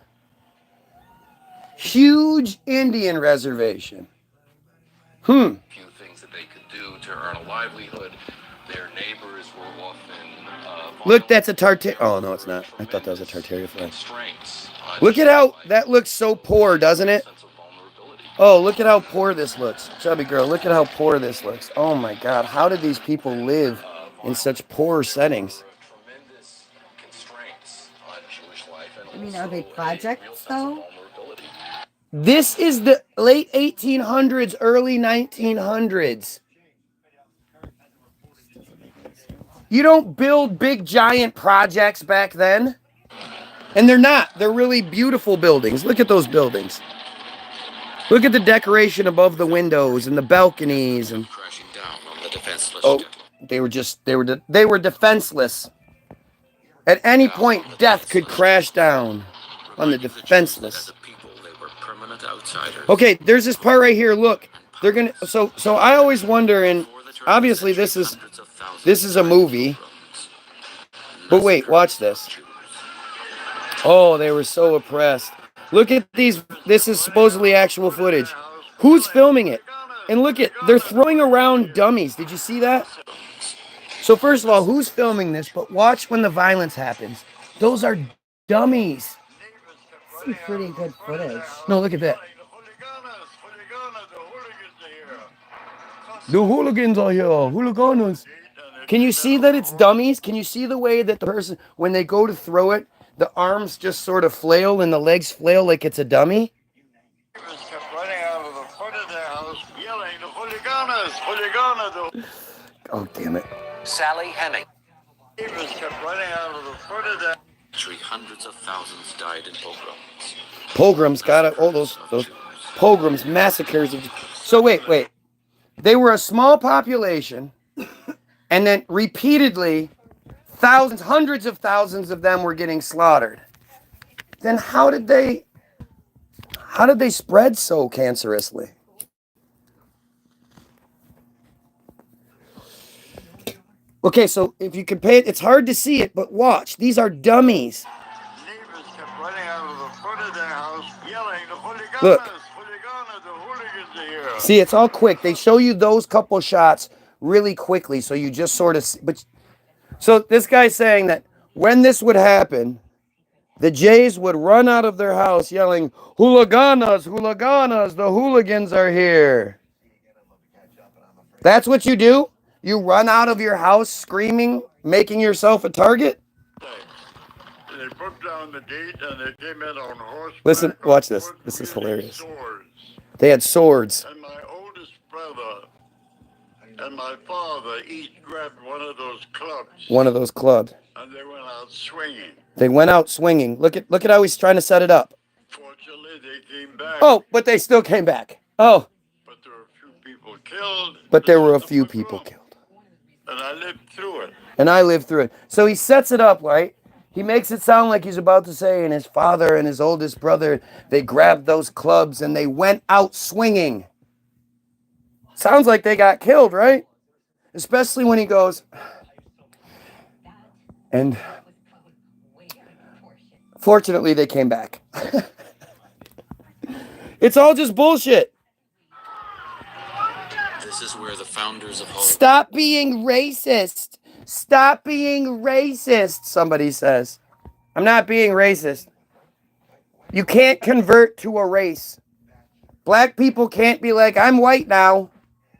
Huge Indian reservation. Few things that they could do to earn a livelihood. Their neighbors were often... Look, that's a Tartaria. Oh, no, it's not. I thought that was a Tartaria flag. Look at how that looks so poor, doesn't it? Oh, look at how poor this looks. Chubby girl, look at how poor this looks. Oh, my God. How did these people live in such poor settings? I mean, are they projects, though? This is the late 1800s, early 1900s. You don't build big, giant projects back then. And they're not. They're really beautiful buildings. Look at those buildings. Look at the decoration above the windows and the balconies. And oh, they were defenseless. At any point, death could crash down on the defenseless. Okay, there's this part right here. Look, they're gonna. So I always wonder, and obviously this is a movie. But wait, watch this. Oh, they were so oppressed. Look at these. This is supposedly actual footage. Who's filming it? And look at, they're throwing around dummies. Did you see that? So first of all, who's filming this? But watch when the violence happens. Those are dummies. Some pretty good footage. No, look at that. The hooligans are here. Hooligans. Can you see that it's dummies? Can you see the way that the person, when they go to throw it, the arms just sort of flail and the legs flail like it's a dummy? Oh, damn it. Sally Henning. Hundreds of thousands died in pogroms. Pogroms, got it. Oh, those pogroms, massacres. So wait. They were a small population, and then repeatedly, thousands, hundreds of thousands of them were getting slaughtered. Then how did they spread so cancerously? Okay, so if you compare it, it's hard to see it, but watch. These are dummies. Neighbors kept running out of the front of their house, yelling, "The hooligans! Look. Hooligans! The hooligans!" See, it's all quick. They show you those couple shots really quickly, so you just sort of. But so this guy's saying that when this would happen, the Jays would run out of their house yelling, "Hooliganas, hooliganas! The hooligans are here." That's what you do? You run out of your house screaming, making yourself a target? They put down the gate and they came in on horseback. Listen, watch this. This is hilarious. They had swords. And my oldest brother and my father each grabbed one of those clubs. One of those clubs. And they went out swinging. They went out swinging. Look at how he's trying to set it up. Fortunately, they came back. Oh, but they still came back. Oh. But there were a few people killed. But there were a few people killed. And I lived through it. And I lived through it. So he sets it up, right? He makes it sound like he's about to say, and his father and his oldest brother, they grabbed those clubs and they went out swinging. Sounds like they got killed, right? Especially when he goes, and fortunately they came back. It's all just bullshit. This is where the founders of Hollywood... Stop being racist. Stop being racist, somebody says. I'm not being racist. You can't convert to a race. Black people can't be like, I'm white now.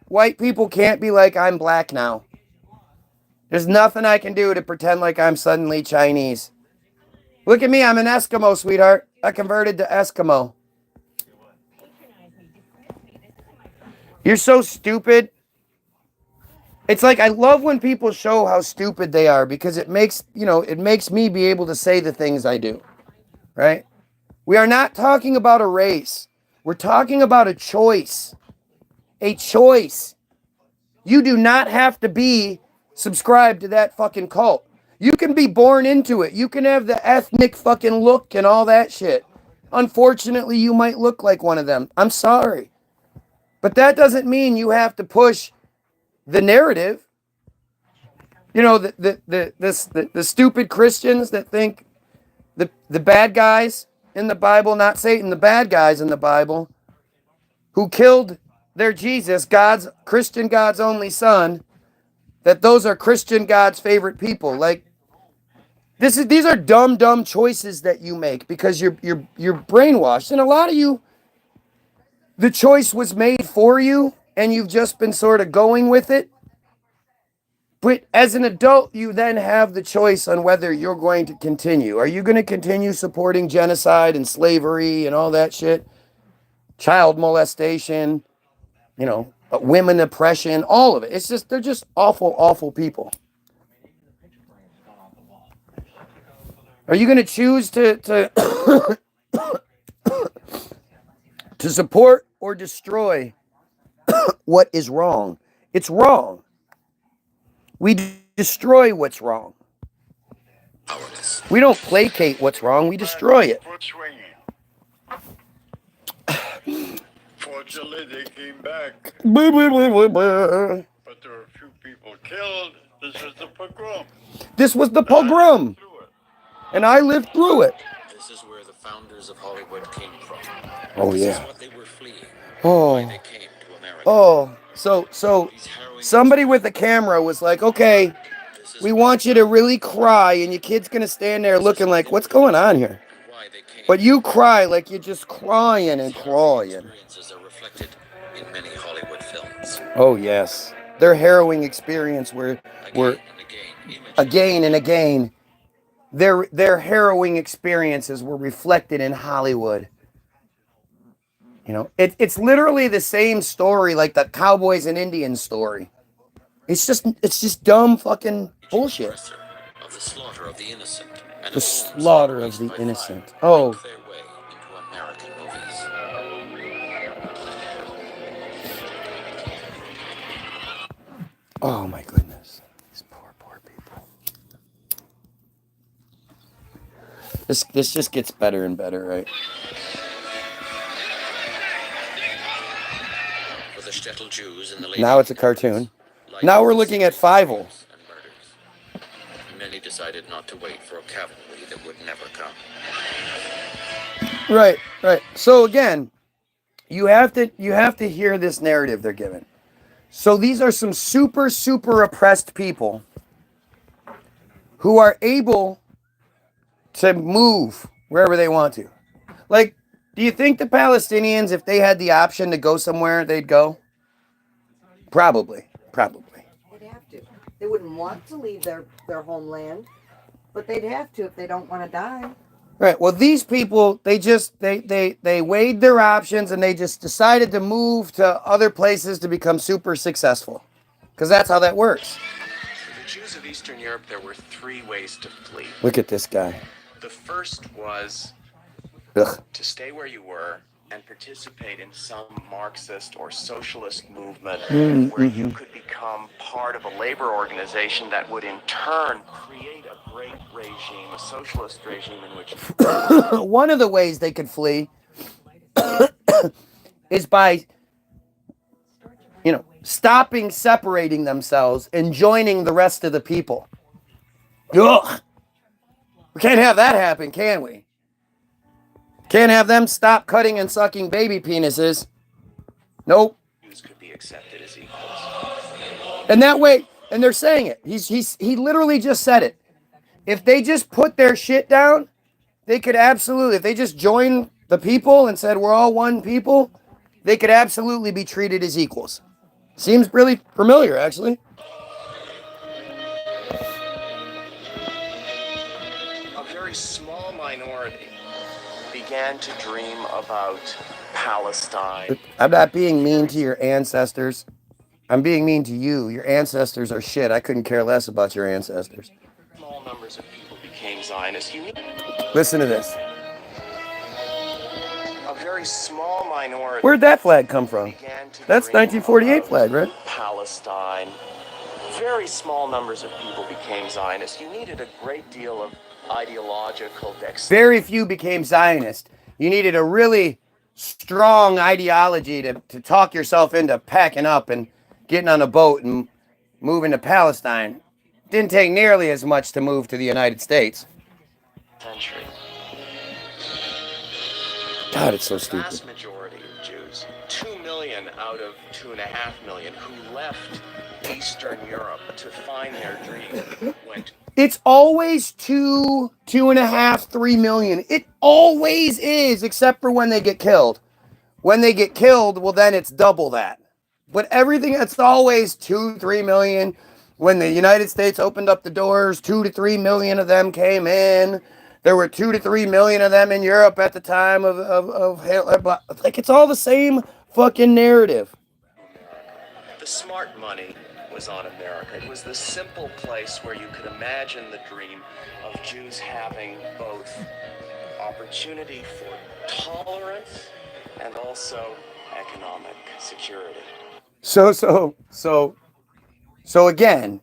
White people can't be like, I'm black now. There's nothing I can do to pretend like I'm suddenly Chinese. Look at me, I'm an Eskimo, sweetheart. I converted to Eskimo. You're so stupid. It's like I love when people show how stupid they are because it makes me be able to say the things I do. Right? We are not talking about a race. We're talking about a choice. A choice. You do not have to be subscribed to that fucking cult. You can be born into it. You can have the ethnic fucking look and all that shit. Unfortunately, you might look like one of them. I'm sorry. But that doesn't mean you have to push the narrative. You know, the stupid Christians that think the bad guys in the Bible, not Satan, the bad guys in the Bible, who killed their Jesus, Christian God's only son, that those are Christian God's favorite people. Like, these are dumb choices that you make because you're brainwashed. And a lot of you, the choice was made for you and you've just been sort of going with it. But as an adult, you then have the choice on whether you're going to continue. Are you going to continue supporting genocide and slavery and all that shit? Child molestation, women oppression, all of it. It's just, they're just awful, awful people. Are you going to choose to to support or destroy what is wrong? It's wrong. We destroy what's wrong. Powerless. We don't placate what's wrong, we destroy it. Fortunately, they came back. But there were a few people killed. This was the pogrom. This was the pogrom. And I lived through it. This is where the founders of Hollywood came from. Oh, This yeah. is what they were fleeing. Oh. Why they came to America. Oh, so somebody with a camera was like, okay, we want you to really cry, and your kid's going to stand there looking like, what's going on here? Why they came. But you cry like you're just crying and crying. Experiences are reflected in many Hollywood films. Oh, yes. Their harrowing experience were again and again, their harrowing experiences were reflected in Hollywood. It's literally the same story like the Cowboys and Indians story. It's just dumb fucking bullshit. Of the slaughter of the innocent. And The slaughter of the innocent. Oh. Their way into American movies. Oh my goodness. These poor people. This just gets better and better, right? For the shtetl Jews in the late Now it's a cartoon. Now we're looking at Fievel. Many decided not to wait for a cavalry that would never come. Right. So again, you have to hear this narrative they're given. So these are some super oppressed people who are able to move wherever they want to. Like, do you think the Palestinians, if they had the option to go somewhere, they'd go? Probably. They'd have to. They wouldn't want to leave their homeland, but they'd have to if they don't want to die. Right. Well, these people, they weighed their options and they just decided to move to other places to become super successful. Because that's how that works. For the Jews of Eastern Europe, there were three ways to flee. Look at this guy. The first was Ugh. to stay where you were and participate in some Marxist or socialist movement where you could become part of a labor organization that would in turn create a great regime, a socialist regime in which... One of the ways they could flee is by, stopping separating themselves and joining the rest of the people. Ugh. We can't have that happen, can we? Can't have them stop cutting and sucking baby penises. Nope. Jews could be accepted as equals. And that way, and they're saying it. He literally just said it. If they just put their shit down, they could absolutely, if they just joined the people and said we're all one people, they could absolutely be treated as equals. Seems really familiar, actually. A very small minority began to dream about Palestine. I'm not being mean to your ancestors. I'm being mean to you. Your ancestors are shit. I couldn't care less about your ancestors. Small numbers of people became Zionists. Listen to this. A very small minority. Where'd that flag come from? That's 1948 flag, right? Palestine. Very small numbers of people became Zionists. You needed a great deal of ideological dexterity. Very few became Zionist. You needed a really strong ideology to talk yourself into packing up and getting on a boat and moving to Palestine. Didn't take nearly as much to move to the United States. Century. God, it's so The stupid. vast majority of Jews, 2 million out of 2.5 million, who left Eastern Europe to find their dream, went. It's always 2.5, 3 million. It always is, except for when they get killed. When they get killed, well, then it's double that. But everything, it's always 2, 3 million. When the United States opened up the doors, 2 to 3 million of them came in. There were 2 to 3 million of them in Europe at the time of Hitler. Like, it's all the same fucking narrative. The smart money was on America. It was the simple place where you could imagine the dream of Jews having both opportunity for tolerance and also economic security. So again,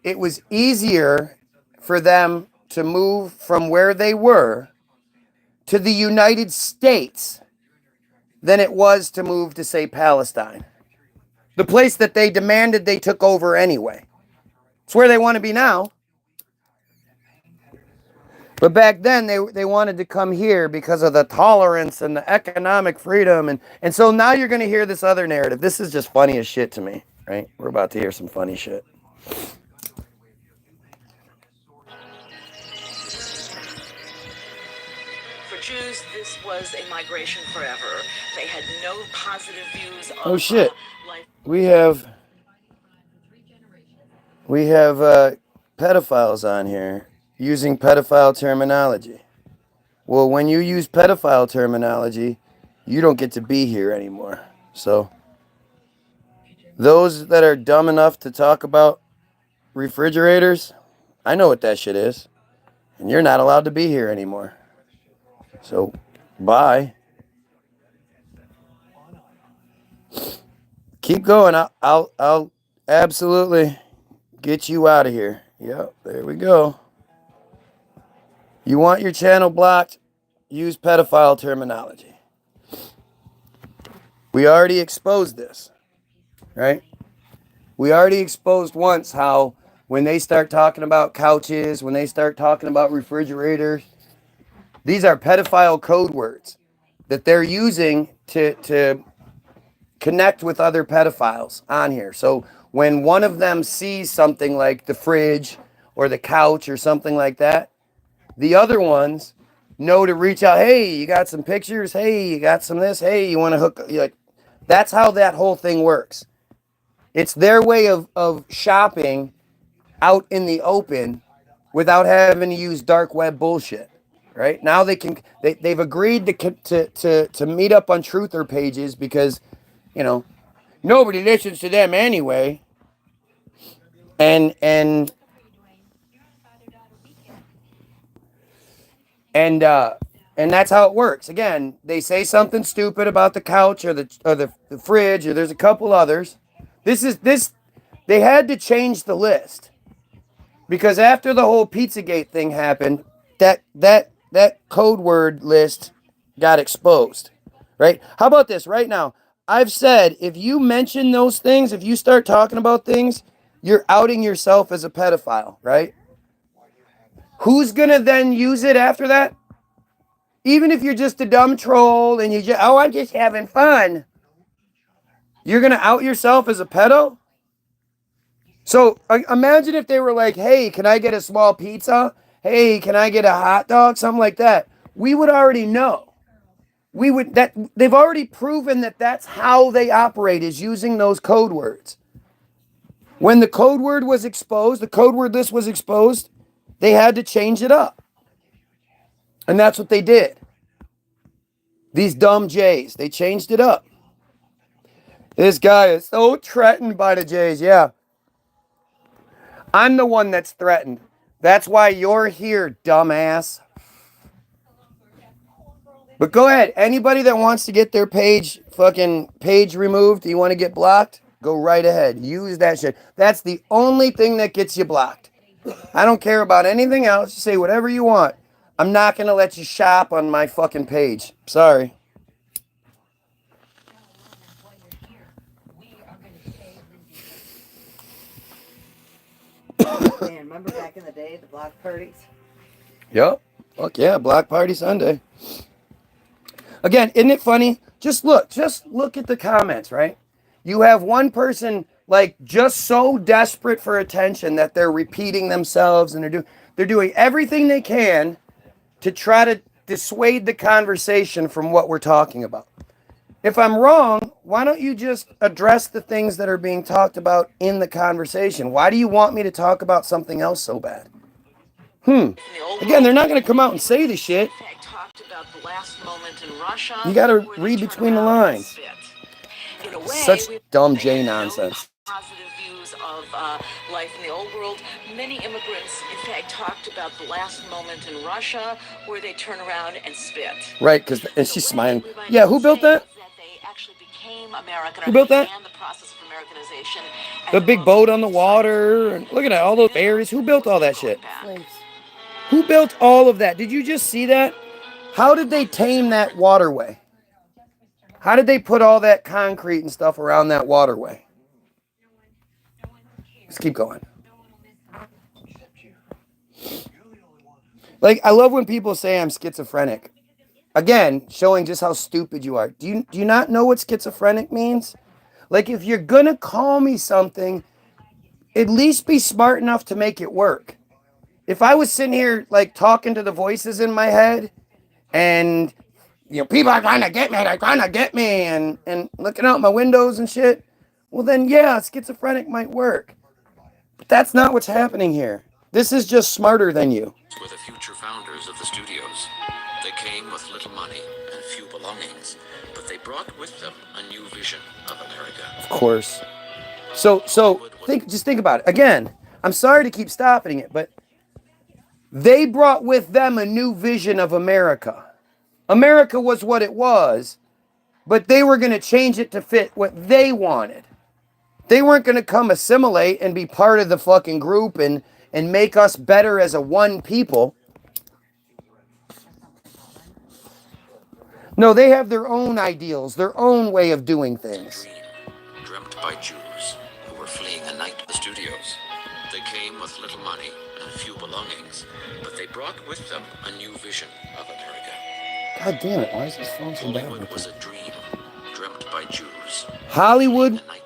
it was easier for them to move from where they were to the United States than it was to move to, say, Palestine. The place that they demanded they took over anyway. It's where they want to be now. But back then, they wanted to come here because of the tolerance and the economic freedom. And so now you're going to hear this other narrative. This is just funny as shit to me, right? We're about to hear some funny shit. For Jews, this was a migration forever. They had no positive views of Oh, shit. life. We have pedophiles on here using pedophile terminology. Well, when you use pedophile terminology, you don't get to be here anymore. So those that are dumb enough to talk about refrigerators, I know what that shit is. And you're not allowed to be here anymore. So, bye. Keep going. I'll absolutely get you out of here. Yep, there we go. You want your channel blocked? Use pedophile terminology. We already exposed this, right? We already exposed once how when they start talking about couches, when they start talking about refrigerators, these are pedophile code words. that they're using to connect with other pedophiles on here. So when one of them sees something like the fridge or the couch or something like that, the other ones know to reach out. Hey, you got some pictures? Hey, you got some this? Hey, you want to hook? Like, that's how that whole thing works. It's their way of shopping out in the open without having to use dark web bullshit. Right now, they've agreed to meet up on truther pages because, you know, nobody listens to them anyway. And that's how it works. Again, they say something stupid about the couch or the fridge, or there's a couple others. This they had to change the list because after the whole Pizzagate thing happened, that code word list got exposed. Right? How about this right now? I've said if you mention those things, if you start talking about things, you're outing yourself as a pedophile, right? Who's gonna then use it after that? Even if you're just a dumb troll and you just, oh, I'm just having fun. You're going to out yourself as a pedo? So imagine if they were like, hey, can I get a small pizza? Hey, can I get a hot dog? Something like that. We would already know. They've already proven that that's how they operate, is using those code words. When the code word was exposed, the code word list was exposed, they had to change it up. And that's what they did. These dumb Jays, they changed it up. This guy is so threatened by the Jays. Yeah. I'm the one that's threatened. That's why you're here, dumbass. But go ahead. Anybody that wants to get their page removed, you want to get blocked, go right ahead. Use that shit. That's the only thing that gets you blocked. I don't care about anything else. Say whatever you want. I'm not going to let you shop on my fucking page. Sorry. Man, remember back in the day, the block parties? Yep. Fuck yeah, Block Party Sunday. Again, isn't it funny? Just look at the comments, right? You have one person like just so desperate for attention that they're repeating themselves and they're doing everything they can to try to dissuade the conversation from what we're talking about. If I'm wrong, why don't you just address the things that are being talked about in the conversation? Why do you want me to talk about something else so bad? Again, they're not going to come out and say the shit. You got to read between the lines. Such dumb J nonsense. Positive views of life in the old world. Many immigrants, in fact, talked about the last moment in Russia where they turn around and spit. Right, and she's smiling. Yeah, who built that? Who built that? The big boat on the water. And look at that, all those berries. Who built all that shit? Who built all of that? Did you just see that? How did they tame that waterway? How did they put all that concrete and stuff around that waterway? Let's keep going. Like, I love when people say I'm schizophrenic. Again, showing just how stupid you are. Do you not know what schizophrenic means? Like, if you're gonna call me something, at least be smart enough to make it work. If I was sitting here, like, talking to the voices in my head, and, you know, people are trying to get me, and looking out my windows and shit, well then, yeah, schizophrenic might work. But that's not what's happening here. This is just smarter than you. Were the future founders of the studios. They came with little money and few belongings, but they brought with them a new vision of America. Of course. So think about it. Again, I'm sorry to keep stopping it, but they brought with them a new vision of America. America was what it was, but they were going to change it to fit what they wanted. They weren't going to come assimilate and be part of the fucking group and make us better as a one people. No, they have their own ideals, their own way of doing things. Dreamt by Jews who were fleeing a night to the studios. They came with little money and few belongings, but they brought with them a new vision of America. God damn it! Why is this phone so bad? Hollywood was a dream dreamt by Jews. Hollywood A nightmare.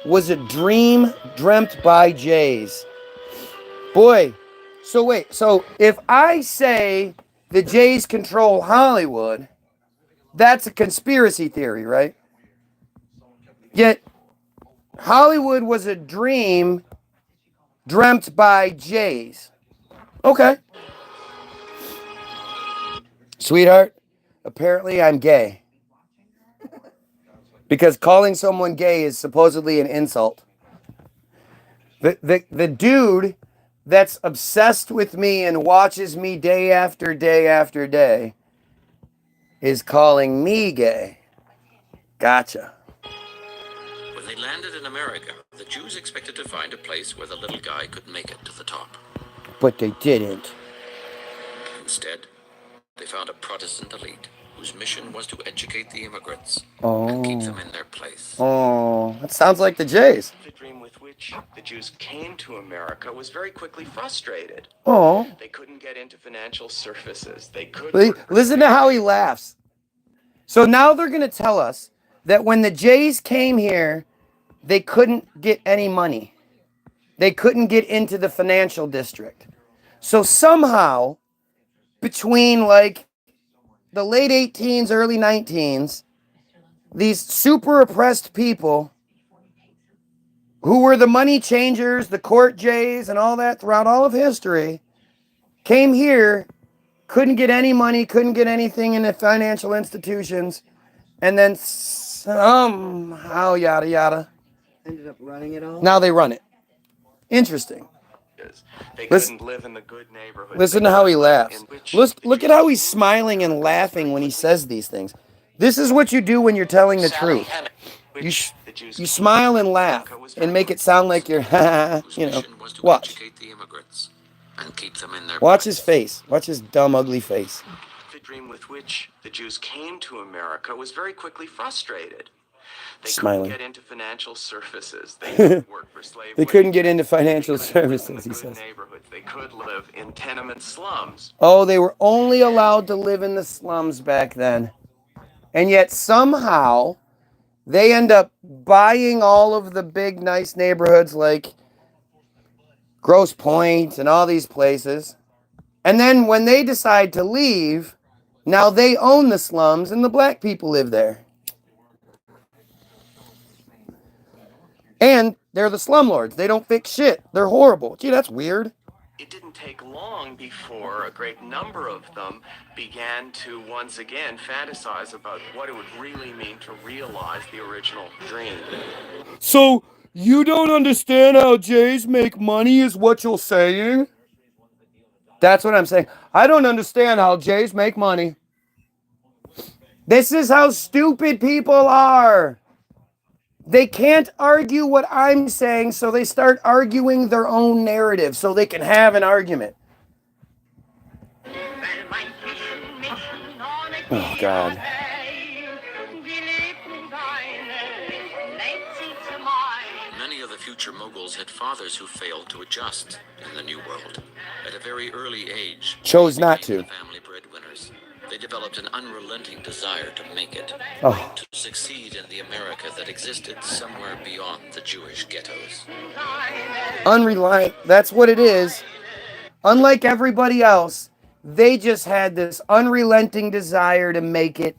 was a dream dreamt by Jays. Boy, so wait, so if I say the Jays control Hollywood, that's a conspiracy theory, right? Yet Hollywood was a dream dreamt by Jays. Okay. Sweetheart, apparently I'm gay. Because calling someone gay is supposedly an insult. The dude that's obsessed with me and watches me day after day after day is calling me gay. Gotcha. When they landed in America, the Jews expected to find a place where the little guy could make it to the top. But they didn't. Instead, they found a Protestant elite whose mission was to educate the immigrants Oh. and keep them in their place. Oh, that sounds like the Jays. The dream with which the Jews came to America was very quickly frustrated. Oh. They couldn't get into financial services. They couldn't. Listen to how he laughs. So now they're going to tell us that when the Jays came here, they couldn't get any money. They couldn't get into the financial district. So somehow, between like the late 18s, early 19s, these super oppressed people who were the money changers, the court Jays, and all that throughout all of history, came here, couldn't get any money, couldn't get anything in the financial institutions, and then somehow, yada yada, Ended up running it all. now they run it. Interesting. They Listen- couldn't live in the good neighborhoods. Listen They to how he couldn't live laughs. in which Look at how he's smiling and laughing when he says these things. This is what you do when you're telling the truth. You smile and laugh and make it sound like you're, Whose you know, mission was to watch. educate the immigrants and keep them in their Watch place. his face. Watch his dumb, ugly face. The dream with which the Jews came to America was very quickly frustrated. They Smiling. couldn't get into financial services. They couldn't work for slave They couldn't get wages. into financial They couldn't live in services, the he good says. neighborhoods. They could live in tenement slums. Oh, they were only allowed to live in the slums back then. And yet somehow they end up buying all of the big, nice neighborhoods like Grosse Pointe and all these places. And then when they decide to leave, now they own the slums and the black people live there. And they're the slumlords. They don't fix shit. They're horrible. Gee, that's weird. It didn't take long before a great number of them began to once again fantasize about what it would really mean to realize the original dream. So, you don't understand how Jays make money is what you're saying? That's what I'm saying. I don't understand how Jays make money. This is how stupid people are. They can't argue what I'm saying, so they start arguing their own narrative so they can have an argument. Oh, God. Many of the future moguls had fathers who failed to adjust in the new world. At a very early age, Chose they not became to. the family breadwinners. They developed an unrelenting desire to make it, Oh. to succeed in the America that existed somewhere beyond the Jewish ghettos. Unreliant. That's what it is. Unlike everybody else, they just had this unrelenting desire to make it,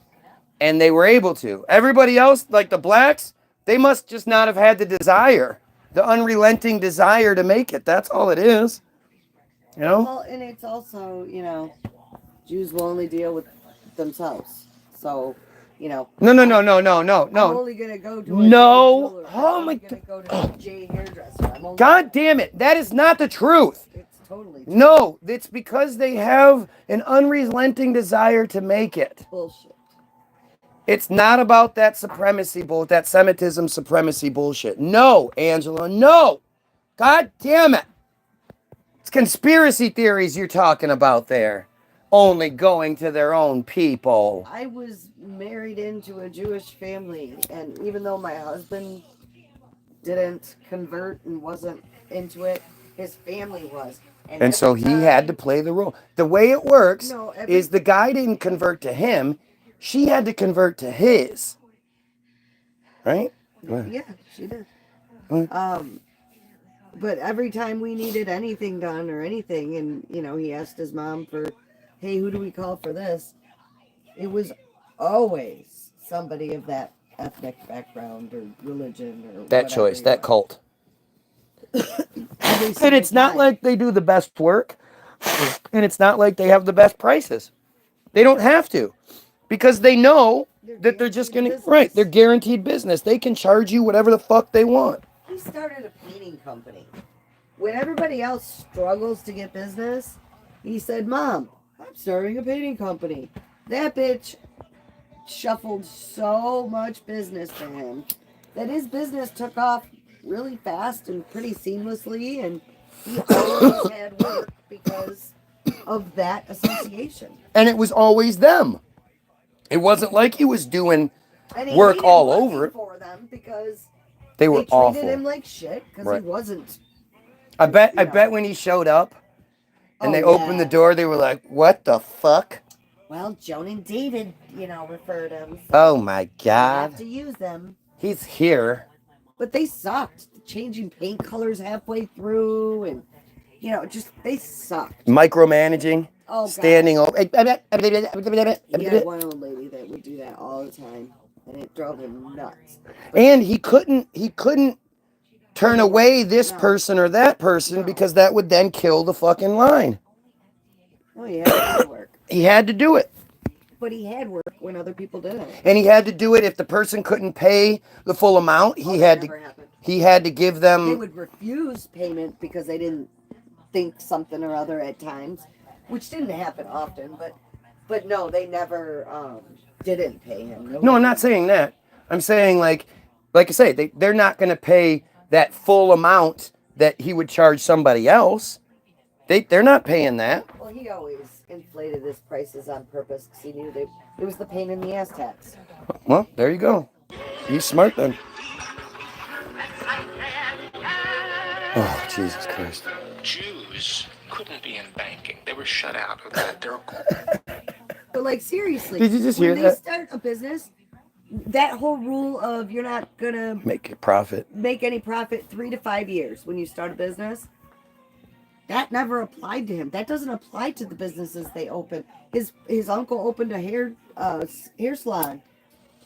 and they were able to. Everybody else, like the blacks, they must just not have had the desire, the unrelenting desire to make it. That's all it is. You know? Well, and it's also, you know, Jews will only deal with themselves. So, you know. No. I'm only gonna go to a No. J jeweler. Oh I'm my only gonna go to a J hairdresser. I'm only God damn it. That is not the truth. It's totally true. No, it's because they have an unrelenting desire to make it. Bullshit. It's not about that supremacy bullshit, that Semitism supremacy bullshit. No, Angela, no. God damn it. It's conspiracy theories you're talking about there. Only going to their own people. I was married into a Jewish family, and even though my husband didn't convert and wasn't into it, his family was. And so he had to play the role. The way it works No, is the guy didn't convert to him. She had to convert to his. Right? Yeah, she did. What? But every time we needed anything done or anything, and he asked his mom for, hey, who do we call for this? It was always somebody of that ethnic background or religion or That whatever choice, he that was. cult. Every And single it's not time. like they do the best work. And it's not like they have the best prices. They don't have to. Because they know that they're just going to, right, they're guaranteed business. They can charge you whatever the fuck they want. He started a painting company. When everybody else struggles to get business, he said, Mom, I'm starting a painting company. That bitch shuffled so much business to him that his business took off really fast and pretty seamlessly, and he always had work because of that association. And it was always them. It wasn't like he was doing And he work hated all working over it. for them because They were treated awful. him like shit because Right. he wasn't. I bet when he showed up and they opened the door, they were like, what the fuck? Well, Joan and David, referred him. So Oh my you God. have to use them. He's here. But they sucked. Changing paint colors halfway through, and they sucked. Micromanaging. Oh, God. Standing over. He had one old lady that would do that all the time, and it drove him nuts. And he couldn't turn away this No. person or that person because that would then kill the fucking line. Oh, he had to work. He had to do it. But he had work when other people didn't. And he had to do it if the person couldn't pay the full amount. He had to give them. They would refuse payment because they didn't think something or other at times, which didn't happen often. But no, they never didn't pay him. No, I'm not saying that. I'm saying like I say, they're not going to pay that full amount that he would charge somebody else. They're not paying that. Well, he always inflated his prices on purpose because he knew it was the pain in the ass tax. Well, there you go. He's smart then. Oh, Jesus Christ. Jews couldn't be in banking. They were shut out of that. But like seriously, Did you just hear when that? they start a business, that whole rule of you're not gonna Make a profit. make any profit 3 to 5 years when you start a business, that never applied to him. That doesn't apply to the businesses they open. His uncle opened a hair salon,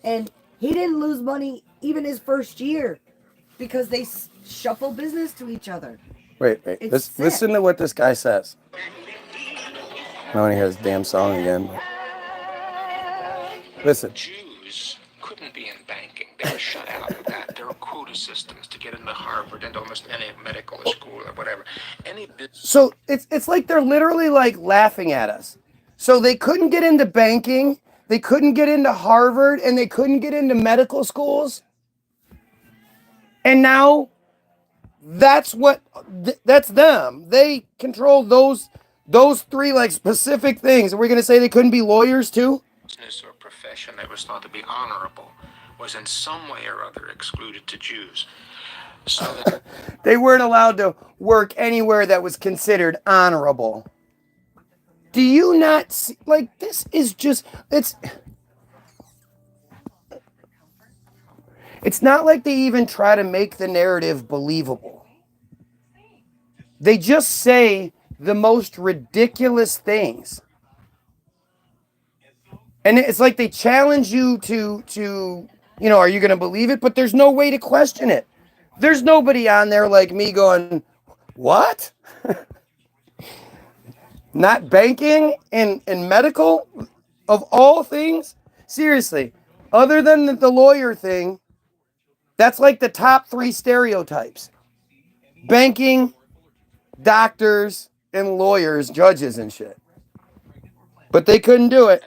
and he didn't lose money even his first year because they shuffle business to each other. Wait. Listen to what this guy says. I want to hear this damn song again. Listen. Jews couldn't be in banking. They were shut out of that. There were quota systems to get into Harvard and almost any medical school or whatever. So it's like they're literally like laughing at us. So they couldn't get into banking, they couldn't get into Harvard, and they couldn't get into medical schools. And now that's them. They control those three like specific things. Are we going to say they couldn't be lawyers too? Business or profession that was thought to be honorable was in some way or other excluded to Jews. So that They weren't allowed to work anywhere that was considered honorable. Do you not see, like, this is just, it's not like they even try to make the narrative believable. They just say the most ridiculous things. And it's like they challenge you to are you going to believe it? But there's no way to question it. There's nobody on there like me going, what? Not banking and medical of all things? Seriously, other than the lawyer thing, that's like the top 3 stereotypes. Banking, doctors, and lawyers, judges and shit. But they couldn't do it.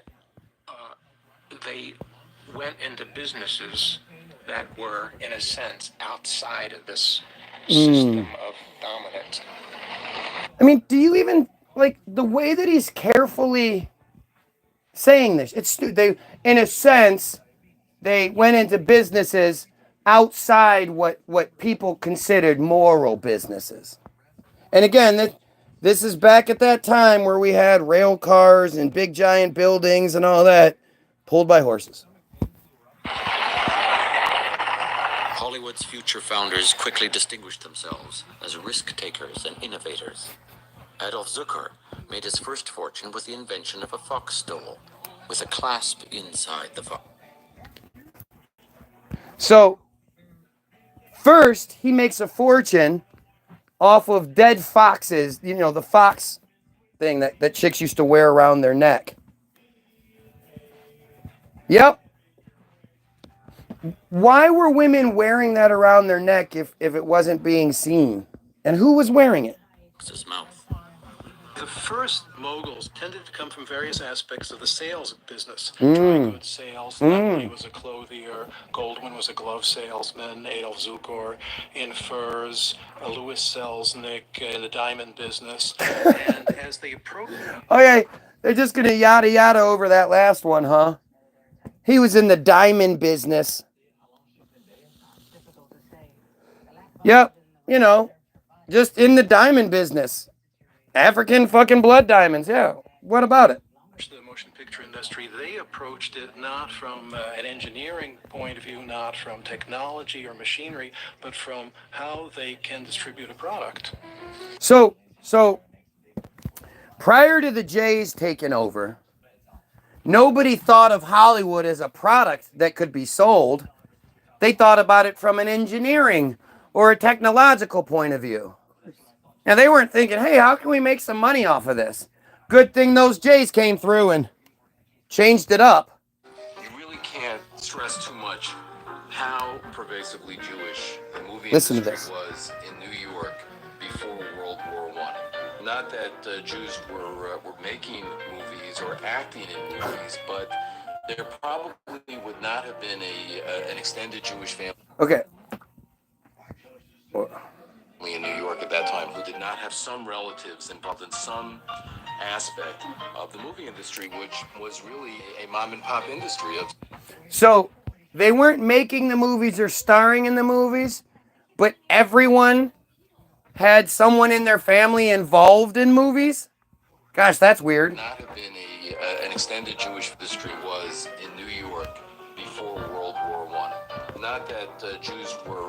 they went into businesses that were, in a sense, outside of this system of dominance. I mean, do you even, like, the way that he's carefully saying this, in a sense, they went into businesses outside what people considered moral businesses. And again, this is back at that time where we had rail cars and big giant buildings and all that. Pulled by horses. Hollywood's future founders quickly distinguished themselves as risk takers and innovators. Adolf Zucker made his first fortune with the invention of a fox stole, with a clasp inside the fox. So, first, he makes a fortune off of dead foxes, you know, the fox thing that chicks used to wear around their neck. Yep. Why were women wearing that around their neck if it wasn't being seen? And who was wearing it? His mouth. The first moguls tended to come from various aspects of the sales business. Dry goods sales, Nutley was a clothier, Goldwyn was a glove salesman, Adolf Zukor in furs, Louis Selznick in the diamond business. And as they approached... Okay, they're just going to yada yada over that last one, huh? He was in the diamond business. Yep, you know, just in the diamond business. African fucking blood diamonds, yeah. What about it? The motion picture industry, they approached it not from an engineering point of view, not from technology or machinery, but from how they can distribute a product. So prior to the Jays taking over, nobody thought of Hollywood as a product that could be sold. They thought about it from an engineering or a technological point of view. Now, they weren't thinking, hey, how can we make some money off of this? Good thing those Jays came through and changed it up. You really can't stress too much how pervasively Jewish the movie Listen to industry was in New York before World War I. Not that Jews were making movies or acting in movies, but there probably would not have been an extended Jewish family. Okay. In New York at that time who did not have some relatives involved in some aspect of the movie industry, which was really a mom and pop industry. So they weren't making the movies or starring in the movies, but everyone had someone in their family involved in movies? Gosh, that's weird. Not have been an extended Jewish industry was in New York before World War I. Not that Jews were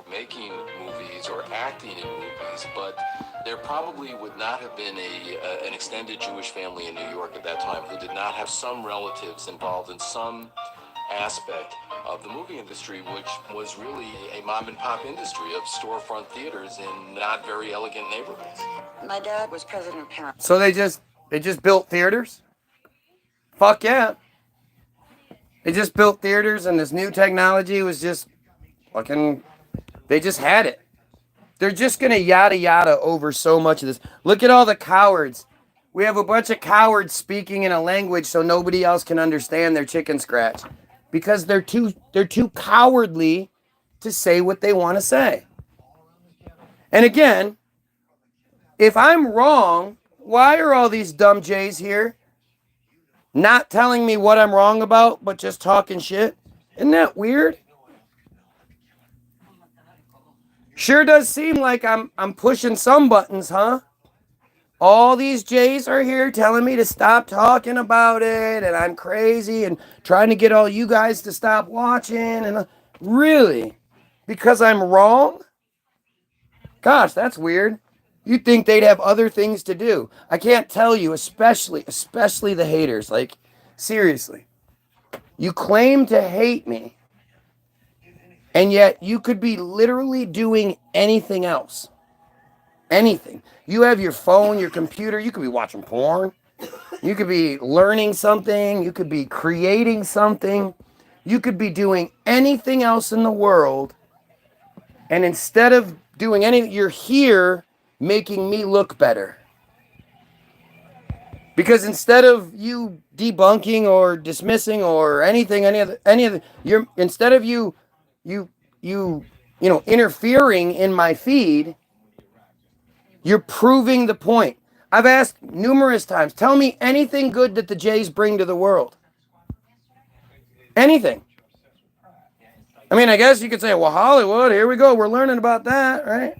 making movies or acting in movies, but there probably would not have been an extended Jewish family in New York at that time who did not have some relatives involved in some aspect of the movie industry, which was really a mom and pop industry of storefront theaters in not very elegant neighborhoods. My dad was president of Paramount. So they just built theaters? Fuck yeah. They just built theaters and this new technology was just fucking, they just had it. They're just going to yada yada over so much of this. Look at all the cowards. We have a bunch of cowards speaking in a language so nobody else can understand their chicken scratch. Because they're too cowardly to say what they want to say. And again, if I'm wrong, why are all these dumb Jays here not telling me what I'm wrong about, but just talking shit? Isn't that weird? Sure does seem like I'm pushing some buttons, huh? All these Jays are here telling me to stop talking about it, and I'm crazy, and trying to get all you guys to stop watching, and really? Because I'm wrong? Gosh, that's weird. You'd think they'd have other things to do. I can't tell you, especially the haters. Like, seriously. You claim to hate me, and yet you could be literally doing anything else. Anything. You have your phone, your computer, you could be watching porn. You could be learning something. You could be creating something. You could be doing anything else in the world. And instead of doing anything, you're here making me look better. Because instead of you debunking or dismissing or anything, instead of you interfering in my feed, you're proving the point. I've asked numerous times, tell me anything good that the Jays bring to the world. Anything. I mean, I guess you could say, well, Hollywood, here we go. We're learning about that, right?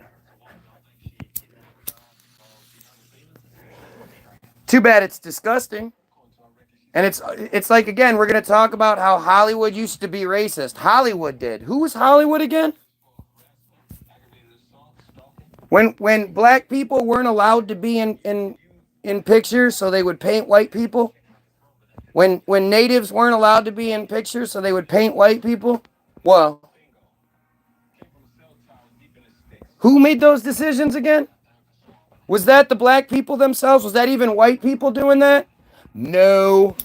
Too bad it's disgusting. And it's like, again, we're going to talk about how Hollywood used to be racist. Hollywood did. Who was Hollywood again? When black people weren't allowed to be in pictures, so they would paint white people. When natives weren't allowed to be in pictures, so they would paint white people. Well, who made those decisions again? Was that the black people themselves? Was that even white people doing that? No.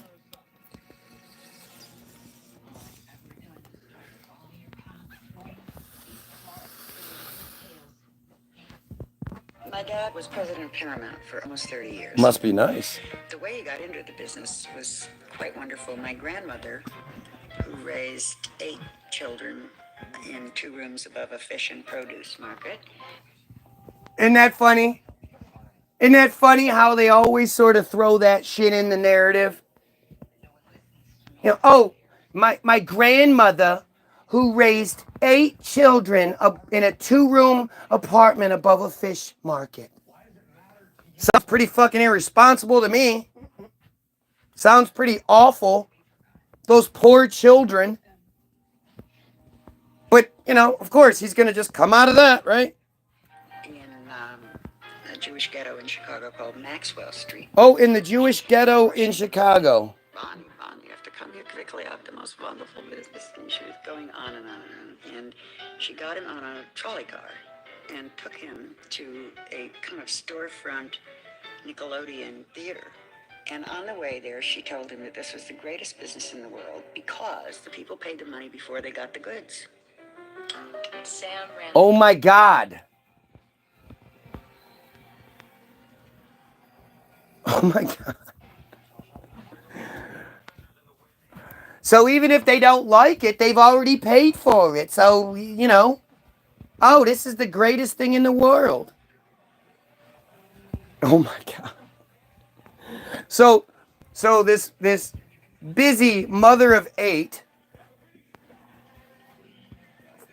My dad was president of Paramount for almost 30 years. Must be nice. The way he got into the business was quite wonderful. My grandmother, who raised 8 children in 2 rooms above a fish and produce market. Isn't that funny? Isn't that funny how they always sort of throw that shit in the narrative? You know, oh, my grandmother who raised 8 children in a 2-room apartment above a fish market. Sounds pretty fucking irresponsible to me. Sounds pretty awful. Those poor children. But, you know, of course, he's going to just come out of that, right? In a Jewish ghetto in Chicago called Maxwell Street. Oh, in the Jewish ghetto in Chicago. Bonnie, you have to come here quickly. I have the most wonderful business. And she was going on and on and on. And she got him on a trolley car and took him to a kind of storefront Nickelodeon theater. And on the way there, she told him that this was the greatest business in the world because the people paid the money before they got the goods. Sam ran. Oh my God. Oh my God. So even if they don't like it, they've already paid for it. So, you know, oh, this is the greatest thing in the world. Oh my God. So this busy mother of 8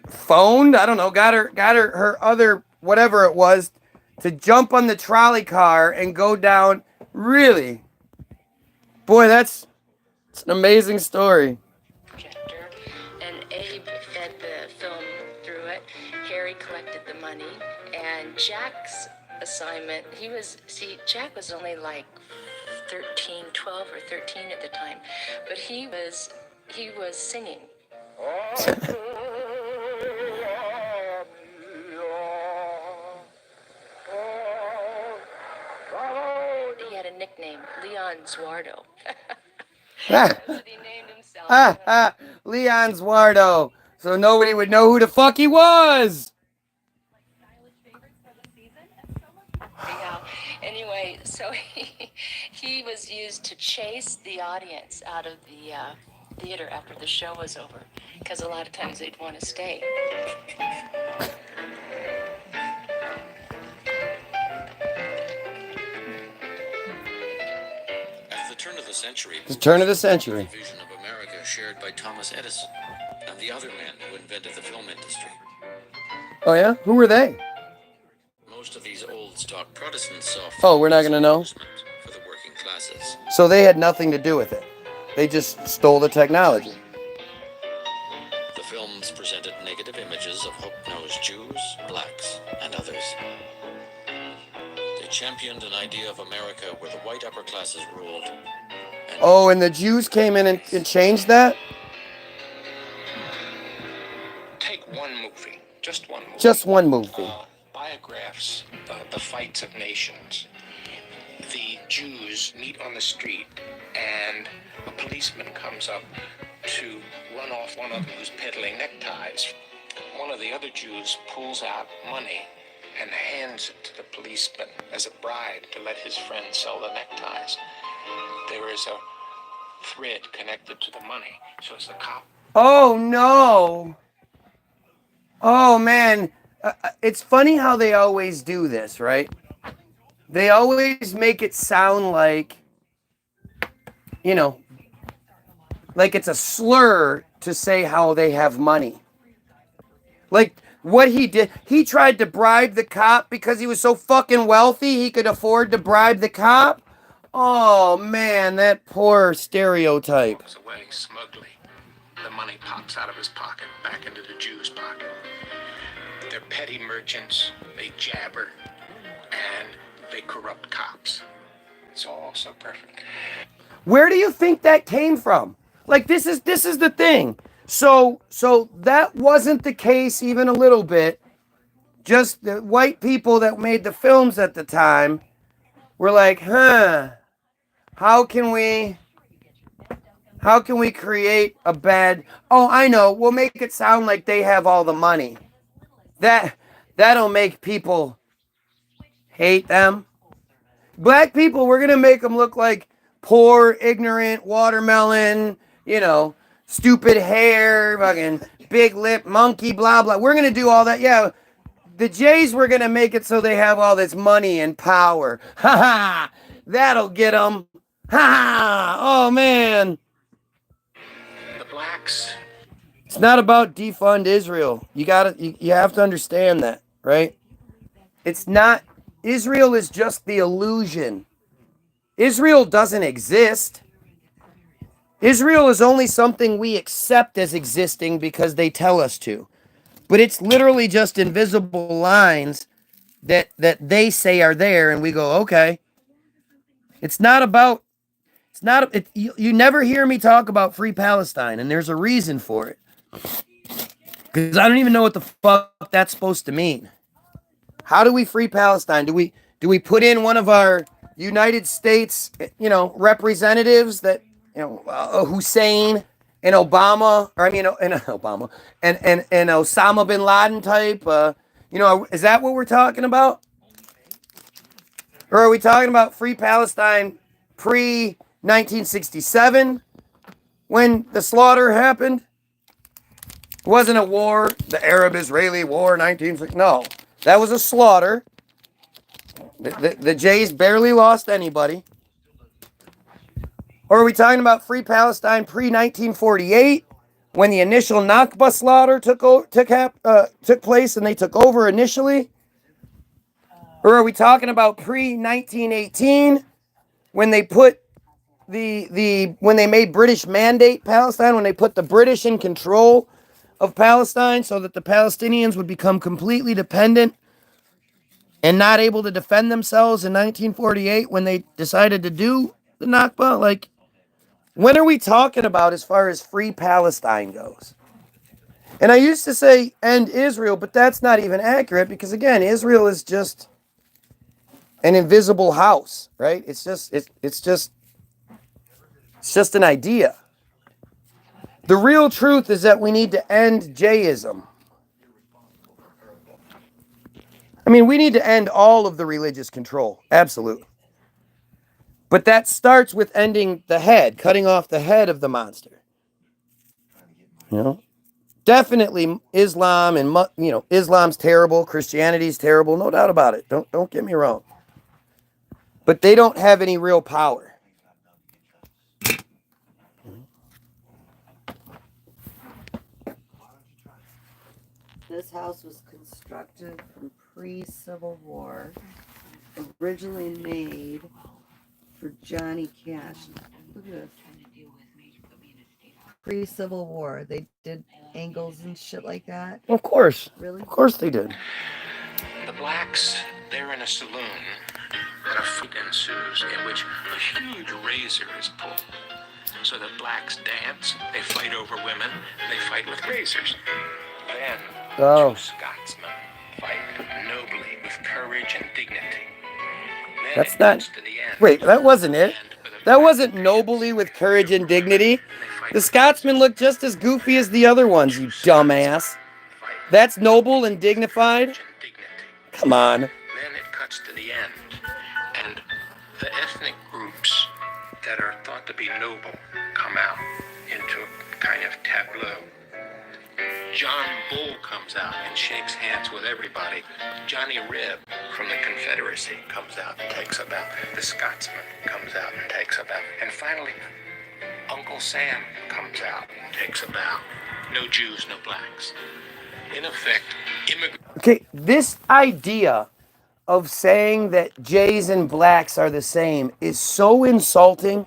phoned, I don't know, got her other whatever it was to jump on the trolley car and go down. Really? Boy, it's an amazing story. Projector, and Abe fed the film through it. Harry collected the money, and Jack's assignment, Jack was only like 12 or 13 at the time, but he was singing. He had a nickname, Leon Zuardo. That's what he named himself. Leon Zuardo. So nobody would know who the fuck he was. Yeah. Anyway, so he was used to chase the audience out of the theater after the show was over, because a lot of times they'd want to stay. At the turn of the century, The turn of the century. the vision of America shared by Thomas Edison and the other men who invented the film industry. Oh yeah? Who were they? Most of these old stock Protestants saw Oh, we're not gonna know? for the working classes. So they had nothing to do with it. They just stole the technology. The films presented negative images of hook-nosed Jews, blacks, and others. They championed an idea of America where the white upper classes ruled. Oh, and the Jews came in and changed that? Take one movie, just one movie. Just one movie. Biographs, the fights of nations. The Jews meet on the street, and a policeman comes up to run off one of them who's peddling neckties. One of the other Jews pulls out money and hands it to the policeman as a bribe to let his friend sell the neckties. There is a thread connected to the money, so as the cop... Oh no. Oh man. It's funny how they always do this, right? They always make it sound like, you know, like it's a slur to say how they have money. Like what he did, he tried to bribe the cop because he was so fucking wealthy he could afford to bribe the cop. Oh man, that poor stereotype. Walks away smugly. The money pops out of his pocket, back into the Jew's pocket. They're petty merchants, they jabber, and they corrupt cops. It's all so perfect. Where do you think that came from? Like this is the thing. So that wasn't the case even a little bit. Just the white people that made the films at the time were like, how can we create a bad, oh, I know, we'll make it sound like they have all the money. That'll make people hate them. Black people, we're going to make them look like poor, ignorant, watermelon, stupid hair, fucking big lip, monkey, blah, blah. We're going to do all that. Yeah, the Jays were going to make it so they have all this money and power. Ha ha! That'll get them. Ha ha! Oh, man. The blacks. It's not about defund Israel. You have to understand that, right? It's not. Israel is just the illusion. Israel doesn't exist. Israel is only something we accept as existing because they tell us to. But it's literally just invisible lines that they say are there, and we go, okay. You never hear me talk about free Palestine, and there's a reason for it. Because I don't even know what the fuck that's supposed to mean. How do we free Palestine? Do we put in one of our United States, representatives that, Hussein and Obama, and Obama and Osama bin Laden type? Is that what we're talking about? Or are we talking about free Palestine pre-1967 when the slaughter happened? It wasn't a war, the Arab-Israeli War, 1960. No, that was a slaughter. The Jays barely lost anybody. Or are we talking about free Palestine pre-1948 when the initial Nakba slaughter took place and they took over initially? Or are we talking about pre-1918 when they put when they made British mandate Palestine, when they put the British in control of Palestine so that the Palestinians would become completely dependent and not able to defend themselves in 1948 when they decided to do the Nakba? Like, when are we talking about as far as free Palestine goes? And I used to say end Israel, but that's not even accurate because, again, Israel is just an invisible house, right? It's just an idea. The real truth is that we need to end Jayism. I mean, we need to end all of the religious control. Absolutely. But that starts with ending the head, cutting off the head of the monster. Definitely Islam and, Islam's terrible. Christianity's terrible. No doubt about it. Don't get me wrong. But they don't have any real power. This house was constructed from pre-Civil War, originally made for Johnny Cash. Look at this. Pre-Civil War, they did angles and shit like that. Of course. Really? Of course they did. The blacks, they're in a saloon, and a fight ensues in which a huge razor is pulled. So the blacks dance, they fight over women, they fight with razors. Then, two Scotsmen fight nobly with courage and dignity. Then That's not... Wait, that wasn't it. That wasn't nobly with courage and dignity. The Scotsmen look just as goofy as the other ones, you dumbass. That's noble and dignified? Come on. Then it cuts to the end, and the ethnic groups that are thought to be noble come out into a kind of tableau. John Bull comes out and shakes hands with everybody. Johnny Reb from the Confederacy comes out and takes a bow. The Scotsman comes out and takes a bow. And finally, Uncle Sam comes out and takes a bow. No Jews, no blacks. In effect, Okay, this idea of saying that Jays and blacks are the same is so insulting.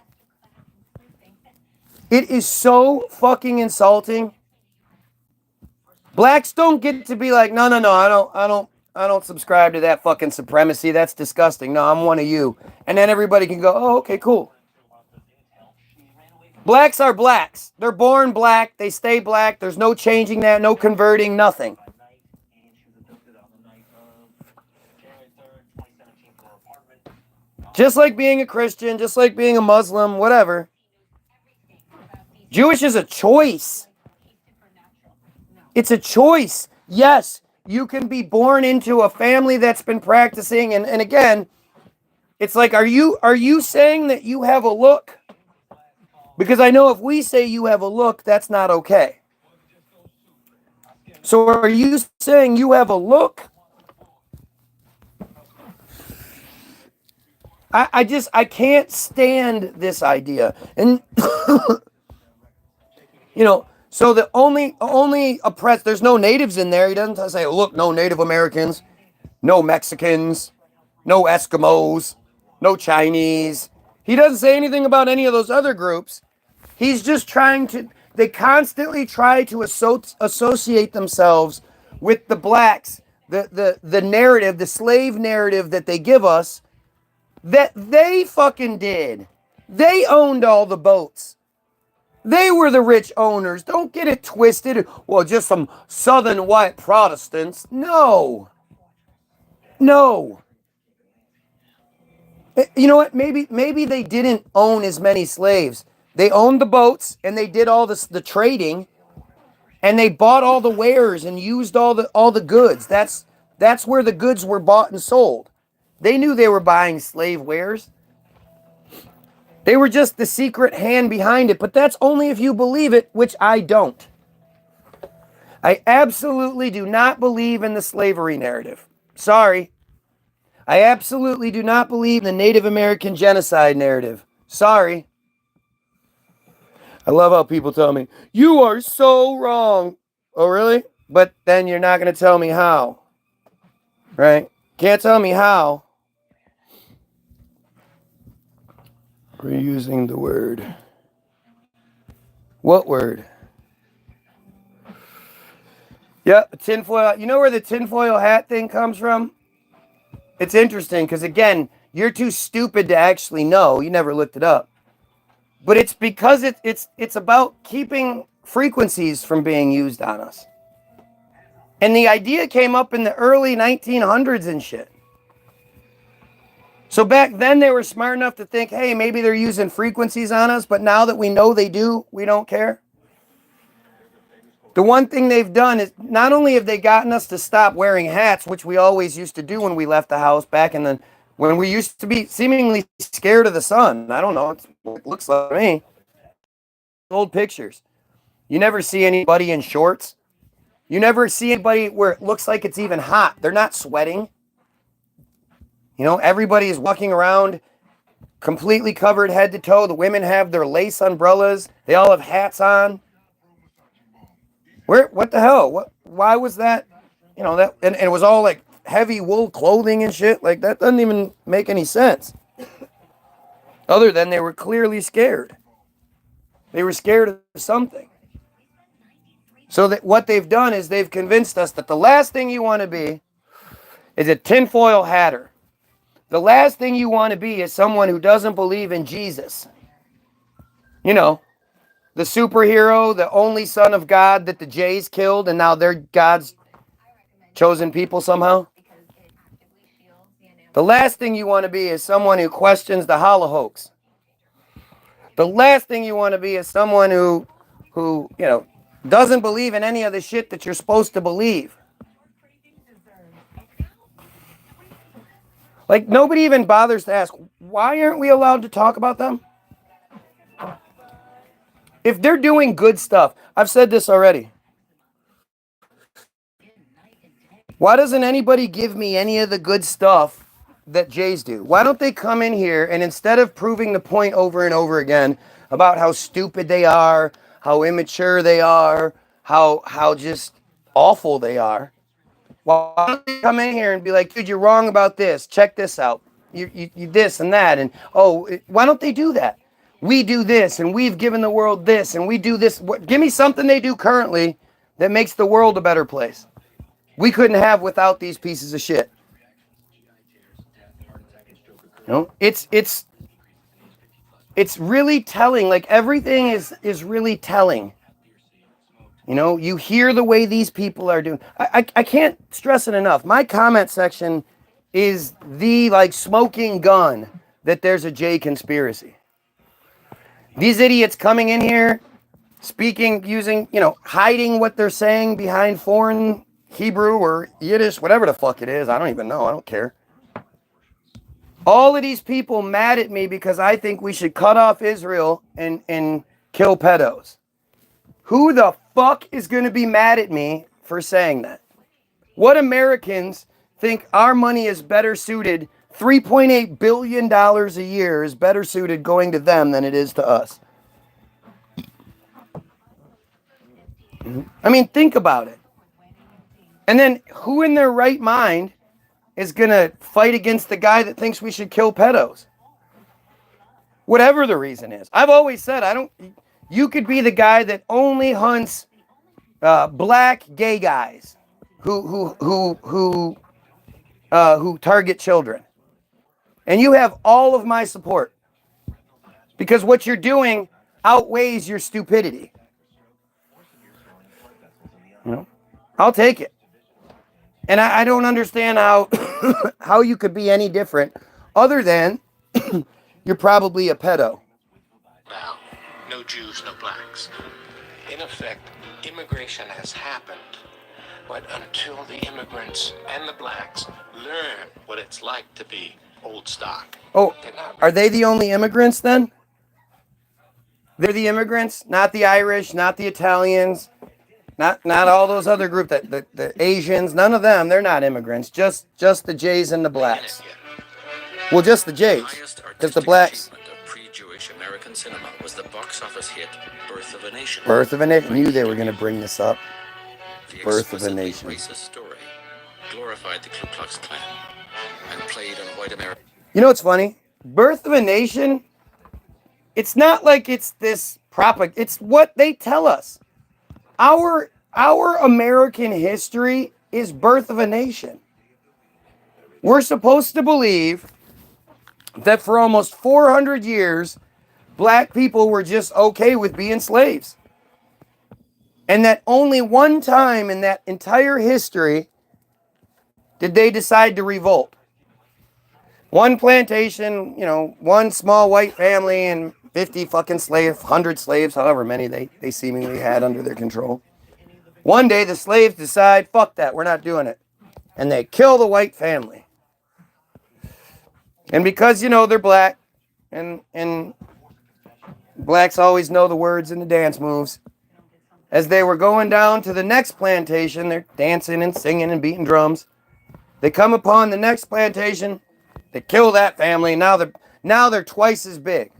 It is so fucking insulting. Blacks don't get to be like, no, I don't subscribe to that fucking supremacy. That's disgusting. No, I'm one of you. And then everybody can go, oh, okay, cool. Blacks are blacks. They're born black. They stay black. There's no changing that, no converting, nothing. Just like being a Christian, just like being a Muslim, whatever. Jewish is a choice. It's a choice. Yes, you can be born into a family that's been practicing. And again, it's like, are you saying that you have a look? Because I know if we say you have a look, that's not okay. So are you saying you have a look? I can't stand this idea. And, so the only oppressed, there's no natives in there. He doesn't say, look, no Native Americans, no Mexicans, no Eskimos, no Chinese. He doesn't say anything about any of those other groups. He's just they constantly try to associate themselves with the blacks, the narrative, the slave narrative that they give us, that they fucking did. They owned all the boats. They were the rich owners. Don't get it twisted. Well, just some southern white Protestants. No. You know what? Maybe they didn't own as many slaves. They owned the boats and they did all the trading, and they bought all the wares and used all the goods. That's where the goods were bought and sold. They knew they were buying slave wares. They were just the secret hand behind it, but that's only if you believe it, which I don't. I absolutely do not believe in the slavery narrative. Sorry. I absolutely do not believe in the Native American genocide narrative. Sorry. I love how people tell me, you are so wrong. Oh, really? But then you're not going to tell me how. Right? Can't tell me how. We're using the word. What word? Yep, tinfoil. You know where the tinfoil hat thing comes from? It's interesting because, again, you're too stupid to actually know. You never looked it up. But it's because it's about keeping frequencies from being used on us. And the idea came up in the early 1900s and shit. So back then they were smart enough to think, hey, maybe they're using frequencies on us, but now that we know they do, we don't care. The one thing they've done is not only have they gotten us to stop wearing hats, which we always used to do when we left the house back in when we used to be seemingly scared of the sun. I don't know, it's what it looks like to me. Old pictures. You never see anybody in shorts. You never see anybody where it looks like it's even hot. They're not sweating. Everybody is walking around completely covered head to toe. The women have their lace umbrellas. They all have hats on. What the hell? Why was that? And it was all like heavy wool clothing and shit. Like, that doesn't even make any sense. Other than they were clearly scared. They were scared of something. So that what they've done is they've convinced us that the last thing you want to be is a tinfoil hatter. The last thing you want to be is someone who doesn't believe in Jesus. The superhero, the only son of God that the Jays killed, and now they're God's chosen people somehow. The last thing you want to be is someone who questions the holocaust. The last thing you want to be is someone who doesn't believe in any of the shit that you're supposed to believe. Like, nobody even bothers to ask, why aren't we allowed to talk about them? If they're doing good stuff, I've said this already. Why doesn't anybody give me any of the good stuff that Jays do? Why don't they come in here and instead of proving the point over and over again about how stupid they are, how immature they are, how just awful they are, Why don't they come in here and be like, dude, you're wrong about this. Check this out. You this and that. And, why don't they do that? We do this, and we've given the world this, and we do this. Give me something they do currently that makes the world a better place. We couldn't have without these pieces of shit. You know, it's really telling. Like, everything is really telling. You know, you hear the way these people are doing. I can't stress it enough. My comment section is the, like, smoking gun that there's a J conspiracy. These idiots coming in here, speaking, using, hiding what they're saying behind foreign Hebrew or Yiddish, whatever the fuck it is. I don't even know. I don't care. All of these people mad at me because I think we should cut off Israel and kill pedos. Who the fuck is going to be mad at me for saying that? What Americans think our money is better suited, $3.8 billion a year is better suited going to them than it is to us? I mean, think about it. And then who in their right mind is going to fight against the guy that thinks we should kill pedos? Whatever the reason is. I've always said, you could be the guy that only hunts black gay guys who target children. And you have all of my support. Because what you're doing outweighs your stupidity. I'll take it. And I don't understand how how you could be any different other than you're probably a pedo. Now, no Jews, no blacks. In effect, immigration has happened. But until the immigrants and the blacks learn what it's like to be old stock. Oh, are they the only immigrants then? They're the immigrants, not the Irish, not the Italians, not all those other groups, the Asians, none of them. They're not immigrants. Just the Jays and the blacks. Well, just the Jays, because the blacks. Pre-Jewish American cinema was the box office hit Birth of a Nation. Birth of a Nation. Knew they were going to bring this up. The Birth of a Nation. Racist story glorified the Ku Klux Klan and played on white America. You know what's funny? Birth of a Nation. It's not like it's this propaganda. It's what they tell us. Our American history is Birth of a Nation. We're supposed to believe that for almost 400 years, black people were just okay with being slaves. And that only one time in that entire history did they decide to revolt. One plantation, one small white family and 50 fucking slaves, 100 slaves, however many they seemingly had under their control. One day the slaves decide, fuck that, we're not doing it. And they kill the white family. And because, they're black, and blacks always know the words and the dance moves, as they were going down to the next plantation, they're dancing and singing and beating drums. They come upon the next plantation, they kill that family, now they're twice as big.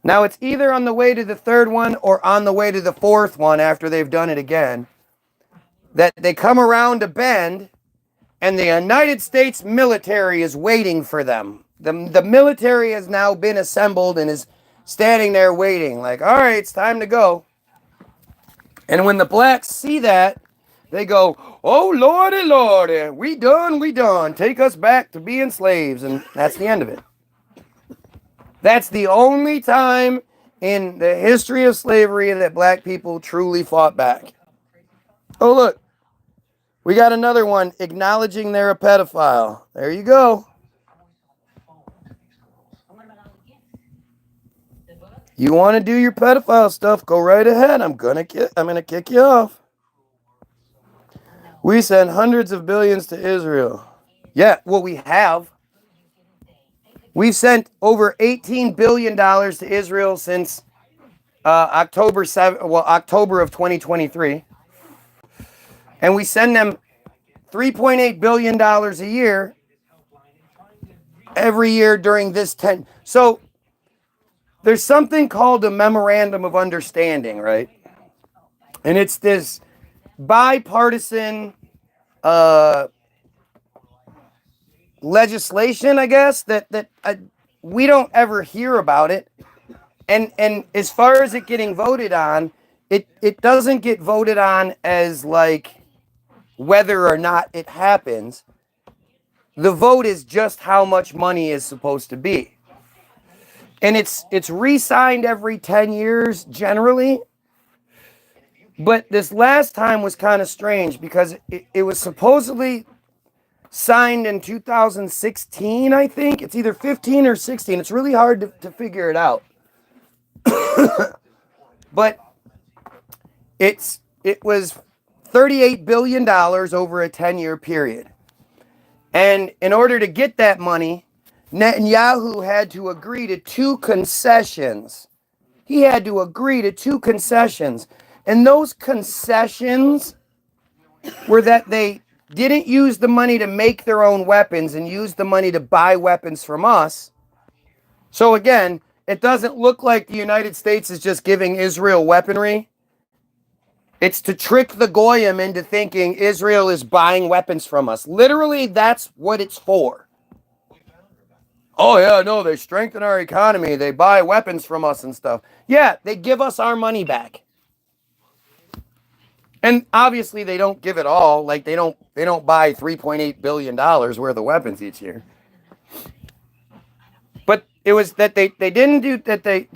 Now it's either on the way to the third one or on the way to the fourth one after they've done it again, that they come around a bend and the United States military is waiting for them. The military has now been assembled and is standing there waiting, like, all right, it's time to go. And when the blacks see that, they go, oh, lordy, lordy, we done. Take us back to being slaves. And that's the end of it. That's the only time in the history of slavery that black people truly fought back. Oh, look. We got another one acknowledging they're a pedophile. There you go. You want to do your pedophile stuff, go right ahead. I'm gonna kick you off. We send hundreds of billions to Israel. Yeah, well, we have. We've sent over $18 billion to Israel since October of 2023. And we send them $3.8 billion a year every year during this 10. So there's something called a memorandum of understanding, right? And it's this bipartisan legislation, I guess, that we don't ever hear about it. And as far as it getting voted on, it doesn't get voted on as like whether or not it happens. The vote is just how much money is supposed to be. And it's re-signed every 10 years generally. But this last time was kind of strange because it was supposedly signed in 2016, I think. It's either 15 or 16. It's really hard to figure it out. But it was $38 billion over a 10-year period. And in order to get that money, Netanyahu had to agree to two concessions. He had to agree to two concessions. And those concessions were that they didn't use the money to make their own weapons and use the money to buy weapons from us. So again, it doesn't look like the United States is just giving Israel weaponry. It's to trick the Goyim into thinking Israel is buying weapons from us. Literally, that's what it's for. Oh yeah, no, they strengthen our economy. They buy weapons from us and stuff. Yeah, they give us our money back. And obviously they don't give it all. Like they don't buy $3.8 billion worth of weapons each year. But it was that they didn't do that they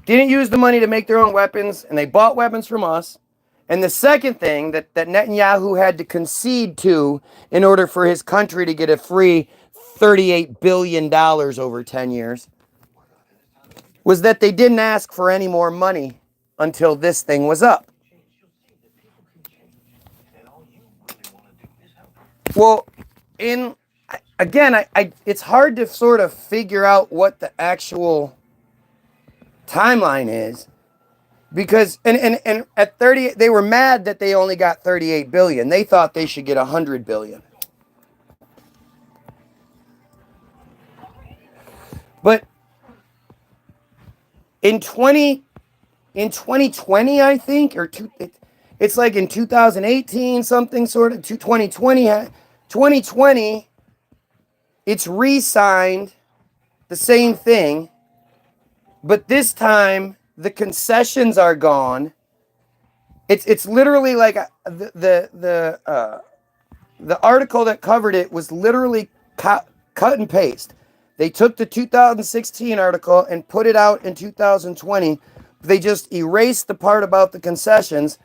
didn't use the money to make their own weapons, and they bought weapons from us. And the second thing that Netanyahu had to concede to in order for his country to get a free $38 billion over 10 years was that they didn't ask for any more money until this thing was up. Well, it's hard to sort of figure out what the actual timeline is because and at 30 they were mad that they only got 38 billion. They thought they should get 100 billion. But in 2020, I think, it's like in 2018 something sort of 2020 it's re-signed the same thing, but this time the concessions are gone. It's literally like the article that covered it was literally cut and paste. They took the 2016 article and put it out in 2020. They just erased the part about the concessions,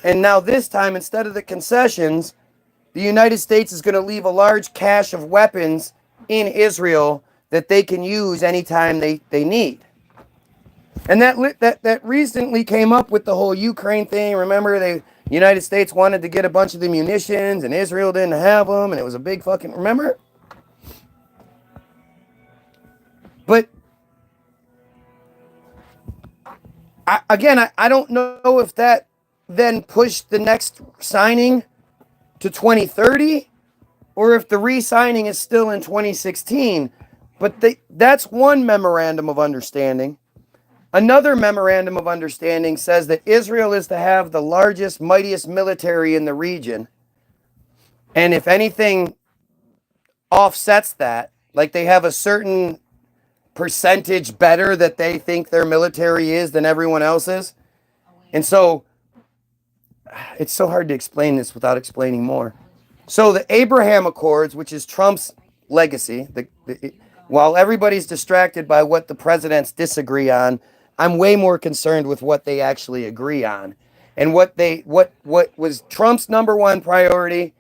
and now this time, instead of the concessions, the United States is going to leave a large cache of weapons in Israel that they can use anytime they need. And that recently came up with the whole Ukraine thing. Remember, the United States wanted to get a bunch of the munitions, and Israel didn't have them, and it was a big fucking... Remember? But, I don't know if that then pushed the next signing to 2030, or if the re-signing is still in 2016. But that's one memorandum of understanding. Another memorandum of understanding says that Israel is to have the largest, mightiest military in the region. And if anything offsets that, like they have a certain percentage better that they think their military is than everyone else's. And so it's so hard to explain this without explaining more. So the Abraham Accords, which is Trump's legacy, while everybody's distracted by what the presidents disagree on, I'm way more concerned with what they actually agree on. And what was Trump's number one priority,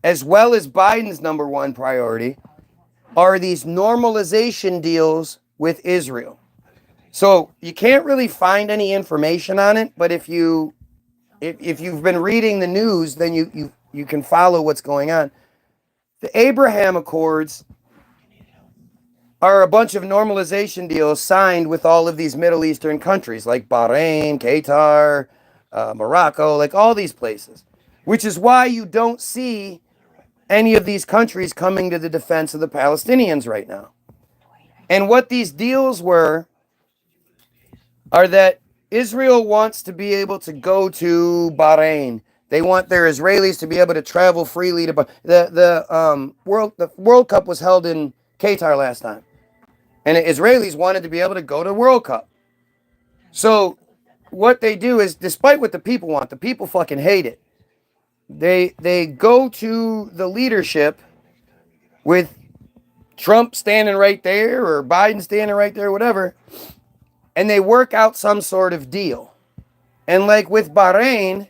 as well as Biden's number one priority, are these normalization deals with Israel. So you can't really find any information on it, but if you've been reading the news, then you can follow what's going on. The Abraham Accords are a bunch of normalization deals signed with all of these Middle Eastern countries like Bahrain, Qatar, Morocco, like all these places, which is why you don't see any of these countries coming to the defense of the Palestinians right now. And what these deals are that Israel wants to be able to go to Bahrain. They want their Israelis to be able to travel freely to the World Cup was held in Qatar last time, and the Israelis wanted to be able to go to World Cup. So what they do is, despite what the people want, the people fucking hate it. They go to the leadership with Trump standing right there or Biden standing right there, whatever, and they work out some sort of deal. And like with Bahrain,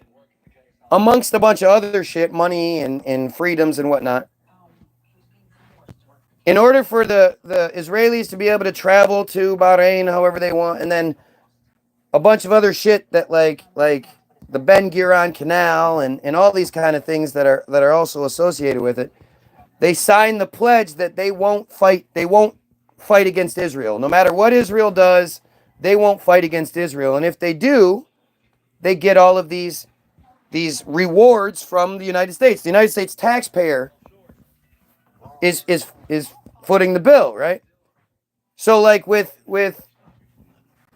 amongst a bunch of other shit, money and freedoms and whatnot, in order for the Israelis to be able to travel to Bahrain however they want, and then a bunch of other shit that like the Ben Gurion Canal and all these kind of things that are also associated with it, they signed the pledge that they won't fight against Israel. No matter what Israel does, they won't fight against Israel. And if they do, they get all of these rewards from the United States. The United States taxpayer is footing the bill, right? So like with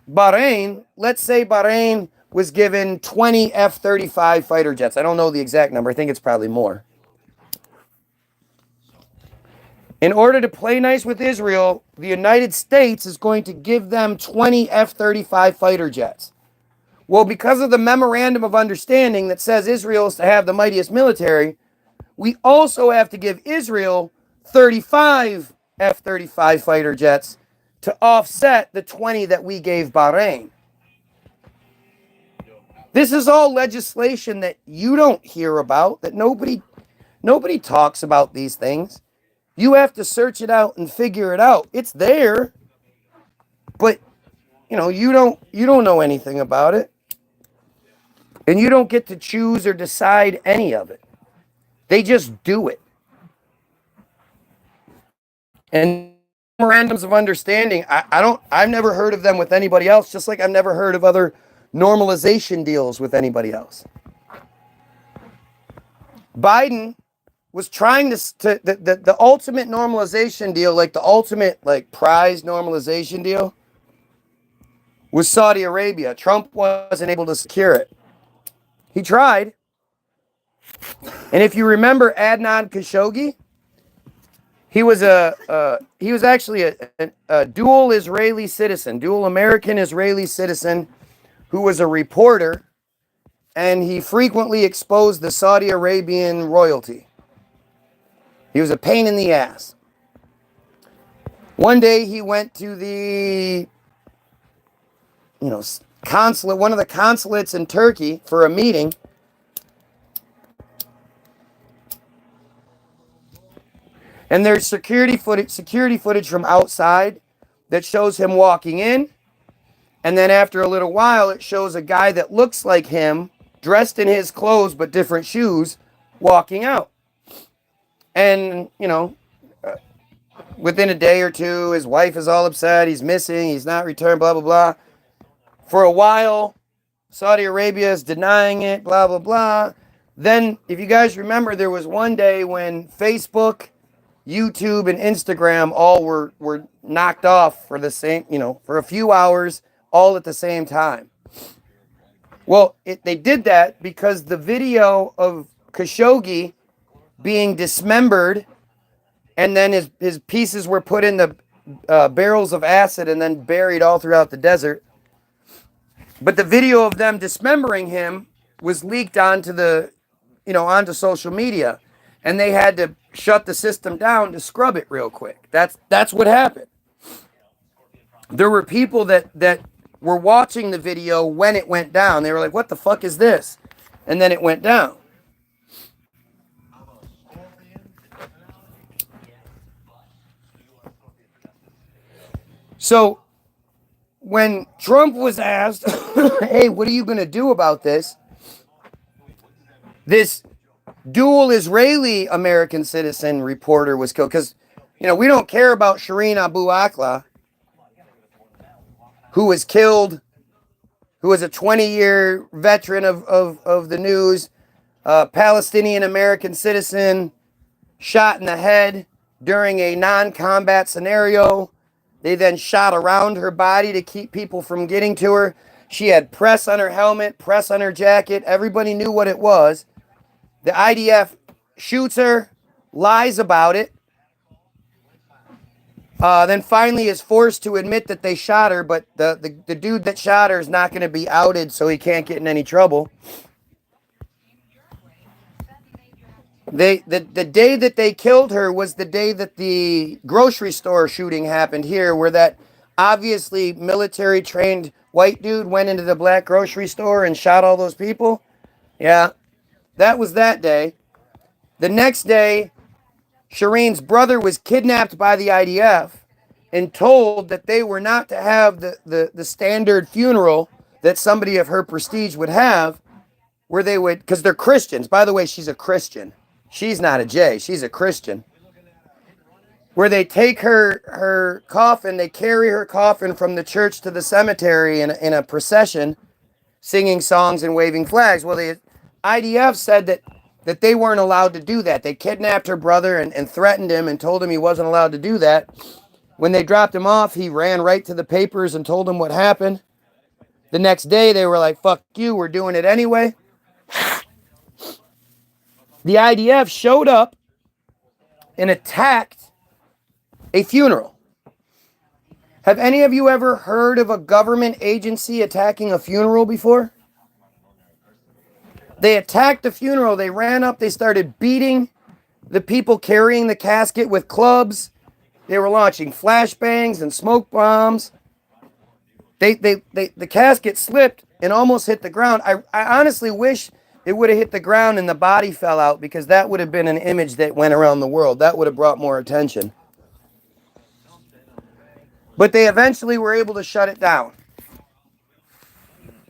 Bahrain, let's say Bahrain was given 20 F-35 fighter jets. I don't know the exact number. I think it's probably more. In order to play nice with Israel, the United States is going to give them 20 F-35 fighter jets. Well, because of the memorandum of understanding that says Israel is to have the mightiest military, we also have to give Israel 35 F-35 fighter jets to offset the 20 that we gave Bahrain. This is all legislation that you don't hear about, that nobody talks about these things. You have to search it out and figure it out. It's there, but you don't know anything about it. And you don't get to choose or decide any of it. They just do it. And memorandums of understanding, I've never heard of them with anybody else, just like I've never heard of other normalization deals with anybody else. Biden was trying to the ultimate normalization deal, like the ultimate like prize normalization deal, was Saudi Arabia. Trump wasn't able to secure it. He tried. And if you remember Adnan Khashoggi, he was actually a dual Israeli citizen, dual American Israeli citizen, who was a reporter, and he frequently exposed the Saudi Arabian royalty. He was a pain in the ass. One day he went to the consulate, one of the consulates in Turkey, for a meeting. And there's security footage from outside that shows him walking in. And then after a little while, it shows a guy that looks like him, dressed in his clothes but different shoes, walking out. And, within a day or two, his wife is all upset. He's missing. He's not returned, blah, blah, blah. For a while, Saudi Arabia is denying it, blah, blah, blah. Then, if you guys remember, there was one day when Facebook, YouTube, and Instagram all were knocked off for the same, for a few hours, all at the same time. Well, they did that because the video of Khashoggi being dismembered, and then his pieces were put in the barrels of acid and then buried all throughout the desert. But the video of them dismembering him was leaked onto onto social media, and they had to shut the system down to scrub it real quick. That's what happened. There were people that were watching the video when it went down. They were like, "What the fuck is this?" And then it went down. So when Trump was asked, "Hey, what are you going to do about this?" This dual Israeli American citizen reporter was killed because, we don't care about Shireen Abu Akleh, who was killed, who was a 20-year veteran of the news, Palestinian American citizen, shot in the head during a non-combat scenario. They then shot around her body to keep people from getting to her. She had press on her helmet, press on her jacket. Everybody knew what it was. The IDF shoots her, lies about it, then finally is forced to admit that they shot her, but the dude that shot her is not going to be outed, so he can't get in any trouble. The day that they killed her was the day that the grocery store shooting happened here, where that obviously military trained white dude went into the black grocery store and shot all those people. Yeah, that was that day. The next day, Shireen's brother was kidnapped by the IDF and told that they were not to have the standard funeral that somebody of her prestige would have, where they would, because they're Christians. By the way, she's a Christian. She's not a J, she's a Christian. Where they take her coffin, they carry her coffin from the church to the cemetery in a procession, singing songs and waving flags. Well, the IDF said that they weren't allowed to do that. They kidnapped her brother and threatened him and told him he wasn't allowed to do that. When they dropped him off, he ran right to the papers and told them what happened. The next day, they were like, fuck you, we're doing it anyway. The IDF showed up and attacked a funeral. Have any of you ever heard of a government agency attacking a funeral before? They attacked the funeral. They ran up. They started beating the people carrying the casket with clubs. They were launching flashbangs and smoke bombs. The casket slipped and almost hit the ground. I honestly wish it would have hit the ground and the body fell out, because that would have been an image that went around the world. That would have brought more attention. But they eventually were able to shut it down,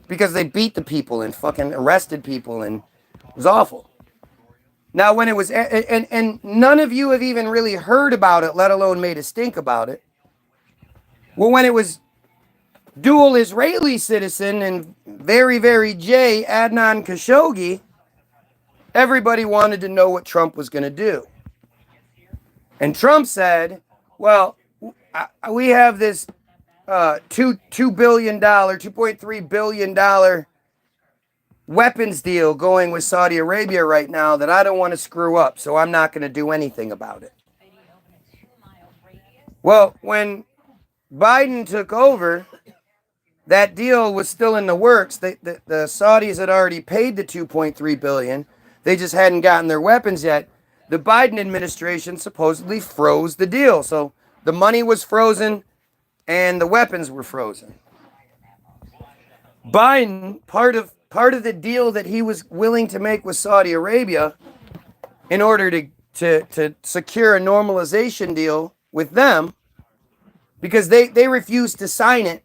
because they beat the people and fucking arrested people, and it was awful. Now, when it was, and none of you have even really heard about it, let alone made a stink about it. Well, when it was dual Israeli citizen and very, very J, Adnan Khashoggi, everybody wanted to know what Trump was going to do. And Trump said, well, we have this $2 billion, $2.3 billion weapons deal going with Saudi Arabia right now that I don't want to screw up, so I'm not going to do anything about it. Well, when Biden took over, that deal was still in the works. The Saudis had already paid the $2.3 billion. They just hadn't gotten their weapons yet. The Biden administration supposedly froze the deal. So the money was frozen and the weapons were frozen. Biden, part of the deal that he was willing to make with Saudi Arabia in order to secure a normalization deal with them, because they refused to sign it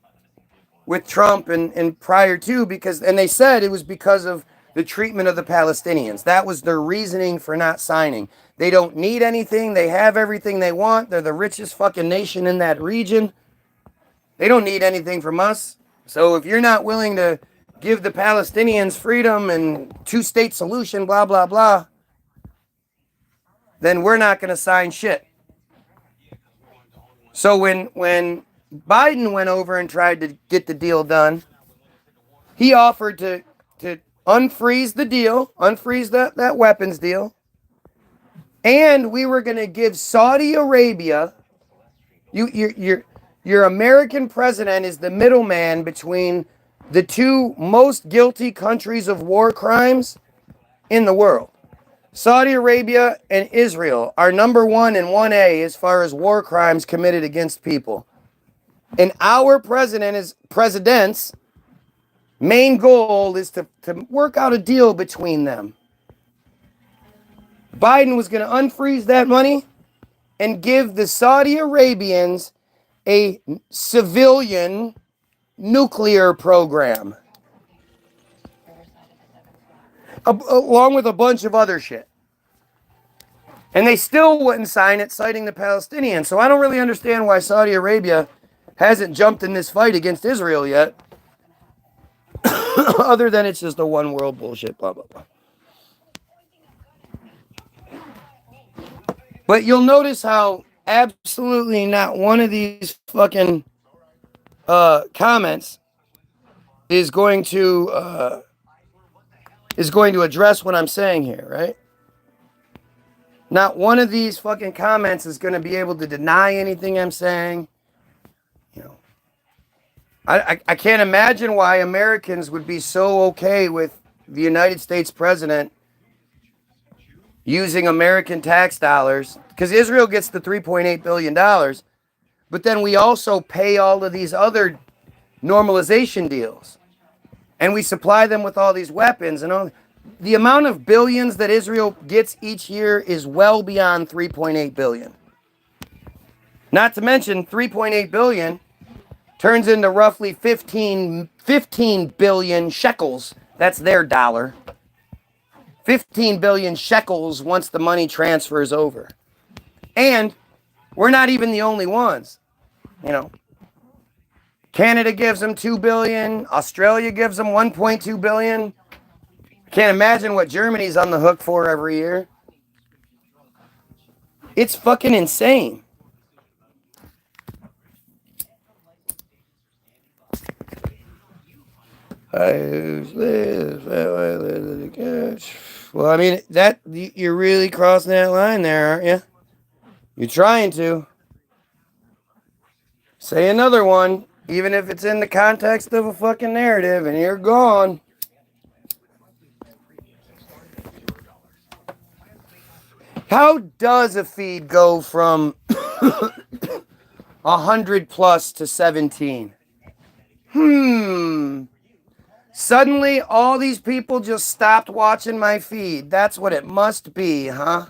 with Trump and prior to, and they said it was because of the treatment of the Palestinians. That was their reasoning for not signing. They don't need anything. They have everything they want. They're the richest fucking nation in that region. They don't need anything from us. So if you're not willing to give the Palestinians freedom and two-state solution, blah, blah, blah, then we're not going to sign shit. So when Biden went over and tried to get the deal done, he offered to unfreeze the deal, unfreeze that weapons deal, and we were going to give Saudi Arabia, your American president is the middleman between the two most guilty countries of war crimes in the world. Saudi Arabia and Israel are number 1 and 1A as far as war crimes committed against people. And our president's main goal is to work out a deal between them. Biden was going to unfreeze that money and give the Saudi Arabians a civilian nuclear program, along with a bunch of other shit. And they still wouldn't sign it, citing the Palestinians. So I don't really understand why Saudi Arabia hasn't jumped in this fight against Israel yet, other than it's just a one world bullshit, blah, blah, blah. But you'll notice how absolutely not one of these fucking comments is going to is going to address what I'm saying here, right? Not one of these fucking comments is going to be able to deny anything I'm saying. You know, I can't imagine why Americans would be so okay with the United States president using American tax dollars, because Israel gets the $3.8 billion, but then we also pay all of these other normalization deals. And we supply them with all these weapons and all. The amount of billions that Israel gets each year is well beyond 3.8 billion. Not to mention 3.8 billion turns into roughly 15 billion shekels. That's their dollar. 15 billion shekels once the money transfers over. And we're not even the only ones. You know, Canada gives them 2 billion, Australia gives them 1.2 billion. Can't imagine what Germany's on the hook for every year. It's fucking insane. Well, I mean, that you're really crossing that line there, aren't you? You're trying to. Say another one, even if it's in the context of a fucking narrative, and you're gone. How does a feed go from 100 plus to 17? Suddenly, all these people just stopped watching my feed. That's what it must be, huh?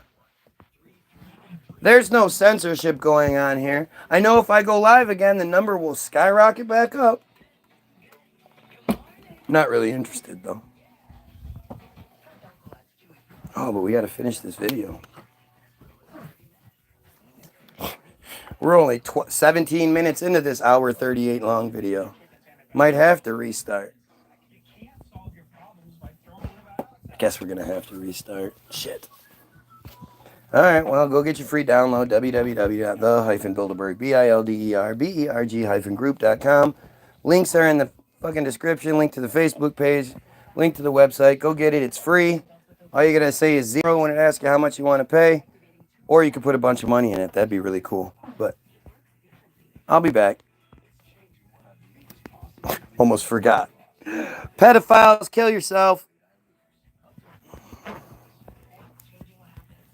There's no censorship going on here. I know if I go live again, the number will skyrocket back up. Not really interested, though. Oh, but we got to finish this video. We're only 17 minutes into this hour 38 long video. Might have to restart. Guess we're going to have to restart. Shit. All right, well, go get your free download, www.the-bilderberg, BILDERBERG-group.com. Links are in the fucking description. Link to the Facebook page. Link to the website. Go get it. It's free. All you're going to say is 0 when it asks you how much you want to pay. Or you can put a bunch of money in it. That'd be really cool. But I'll be back. Almost forgot. Pedophiles, kill yourself.